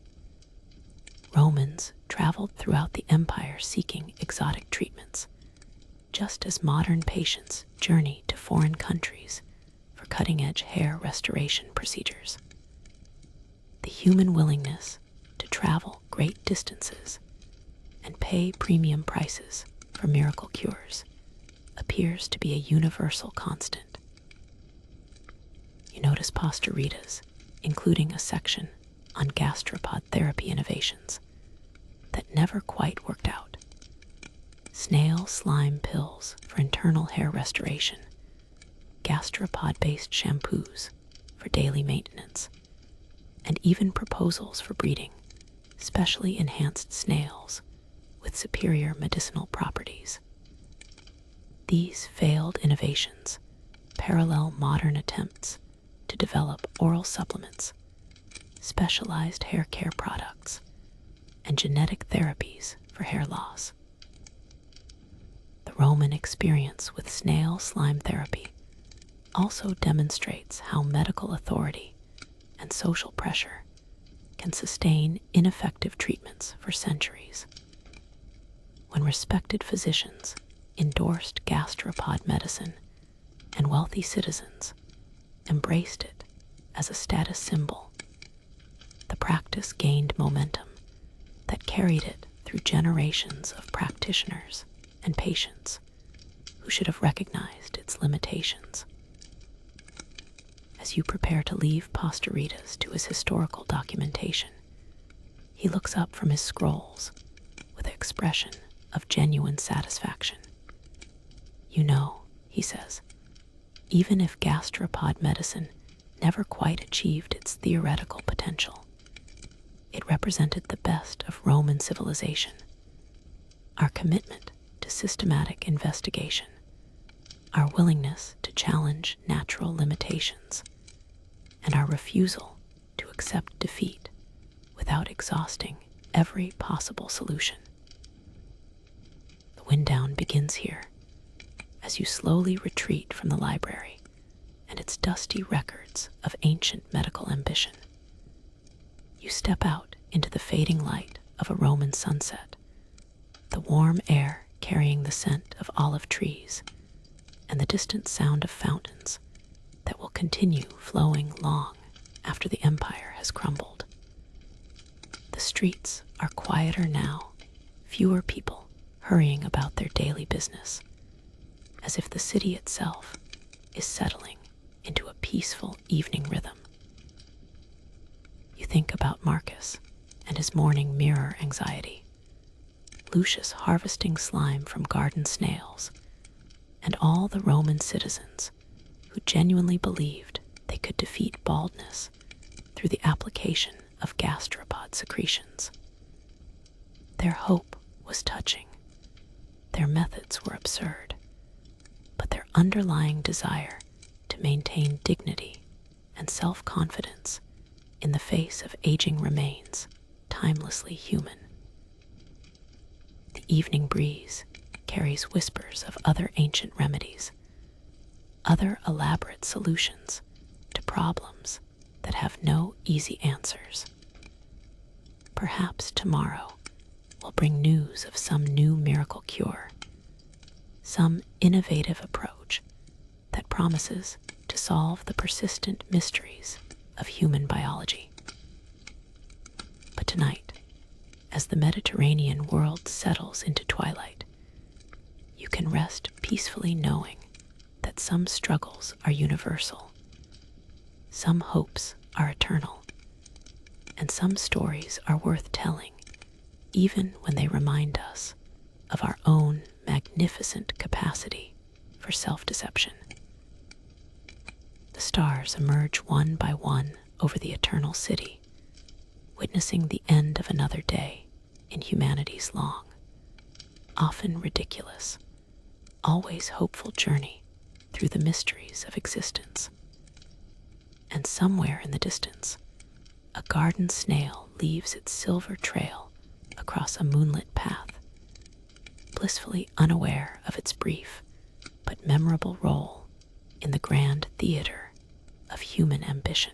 Romans traveled throughout the empire seeking exotic treatments, just as modern patients journey to foreign countries for cutting-edge hair restoration procedures. The human willingness to travel great distances and pay premium prices for miracle cures appears to be a universal constant. You notice posteritas, including a section on gastropod therapy innovations that never quite worked out. Snail slime pills for internal hair restoration, gastropod-based shampoos for daily maintenance, and even proposals for breeding specially enhanced snails with superior medicinal properties. These failed innovations parallel modern attempts to develop oral supplements, specialized hair care products, and genetic therapies for hair loss. The Roman experience with snail slime therapy also demonstrates how medical authority and social pressure can sustain ineffective treatments for centuries. When respected physicians endorsed gastropod medicine and wealthy citizens embraced it as a status symbol, the practice gained momentum that carried it through generations of practitioners and patients who should have recognized its limitations. As you prepare to leave Posteritas to his historical documentation, he looks up from his scrolls with an expression of genuine satisfaction. You know, he says, even if gastropod medicine never quite achieved its theoretical potential, it represented the best of Roman civilization. Our commitment to systematic investigation, our willingness to challenge natural limitations, and our refusal to accept defeat without exhausting every possible solution. The wind down begins here, as you slowly retreat from the library and its dusty records of ancient medical ambition. You step out into the fading light of a Roman sunset, the warm air carrying the scent of olive trees and the distant sound of fountains that will continue flowing long after the empire has crumbled. The streets are quieter now, fewer people hurrying about their daily business, as if the city itself is settling into a peaceful evening rhythm. You think about Marcus and his morning mirror anxiety, Lucius harvesting slime from garden snails, and all the Roman citizens who genuinely believed they could defeat baldness through the application of gastropod secretions. Their hope was touching, their methods were absurd, but their underlying desire to maintain dignity and self-confidence in the face of aging remains timelessly human. The evening breeze carries whispers of other ancient remedies, other elaborate solutions to problems that have no easy answers. Perhaps tomorrow will bring news of some new miracle cure, some innovative approach that promises to solve the persistent mysteries of human biology. But tonight, as the Mediterranean world settles into twilight, you can rest peacefully knowing that some struggles are universal, some hopes are eternal, and some stories are worth telling even when they remind us of our own magnificent capacity for self-deception. The stars emerge one by one over the eternal city, witnessing the end of another day in humanity's long, often ridiculous, always hopeful journey through the mysteries of existence. And somewhere in the distance, a garden snail leaves its silver trail across a moonlit path, blissfully unaware of its brief but memorable role in the grand theater of human ambition.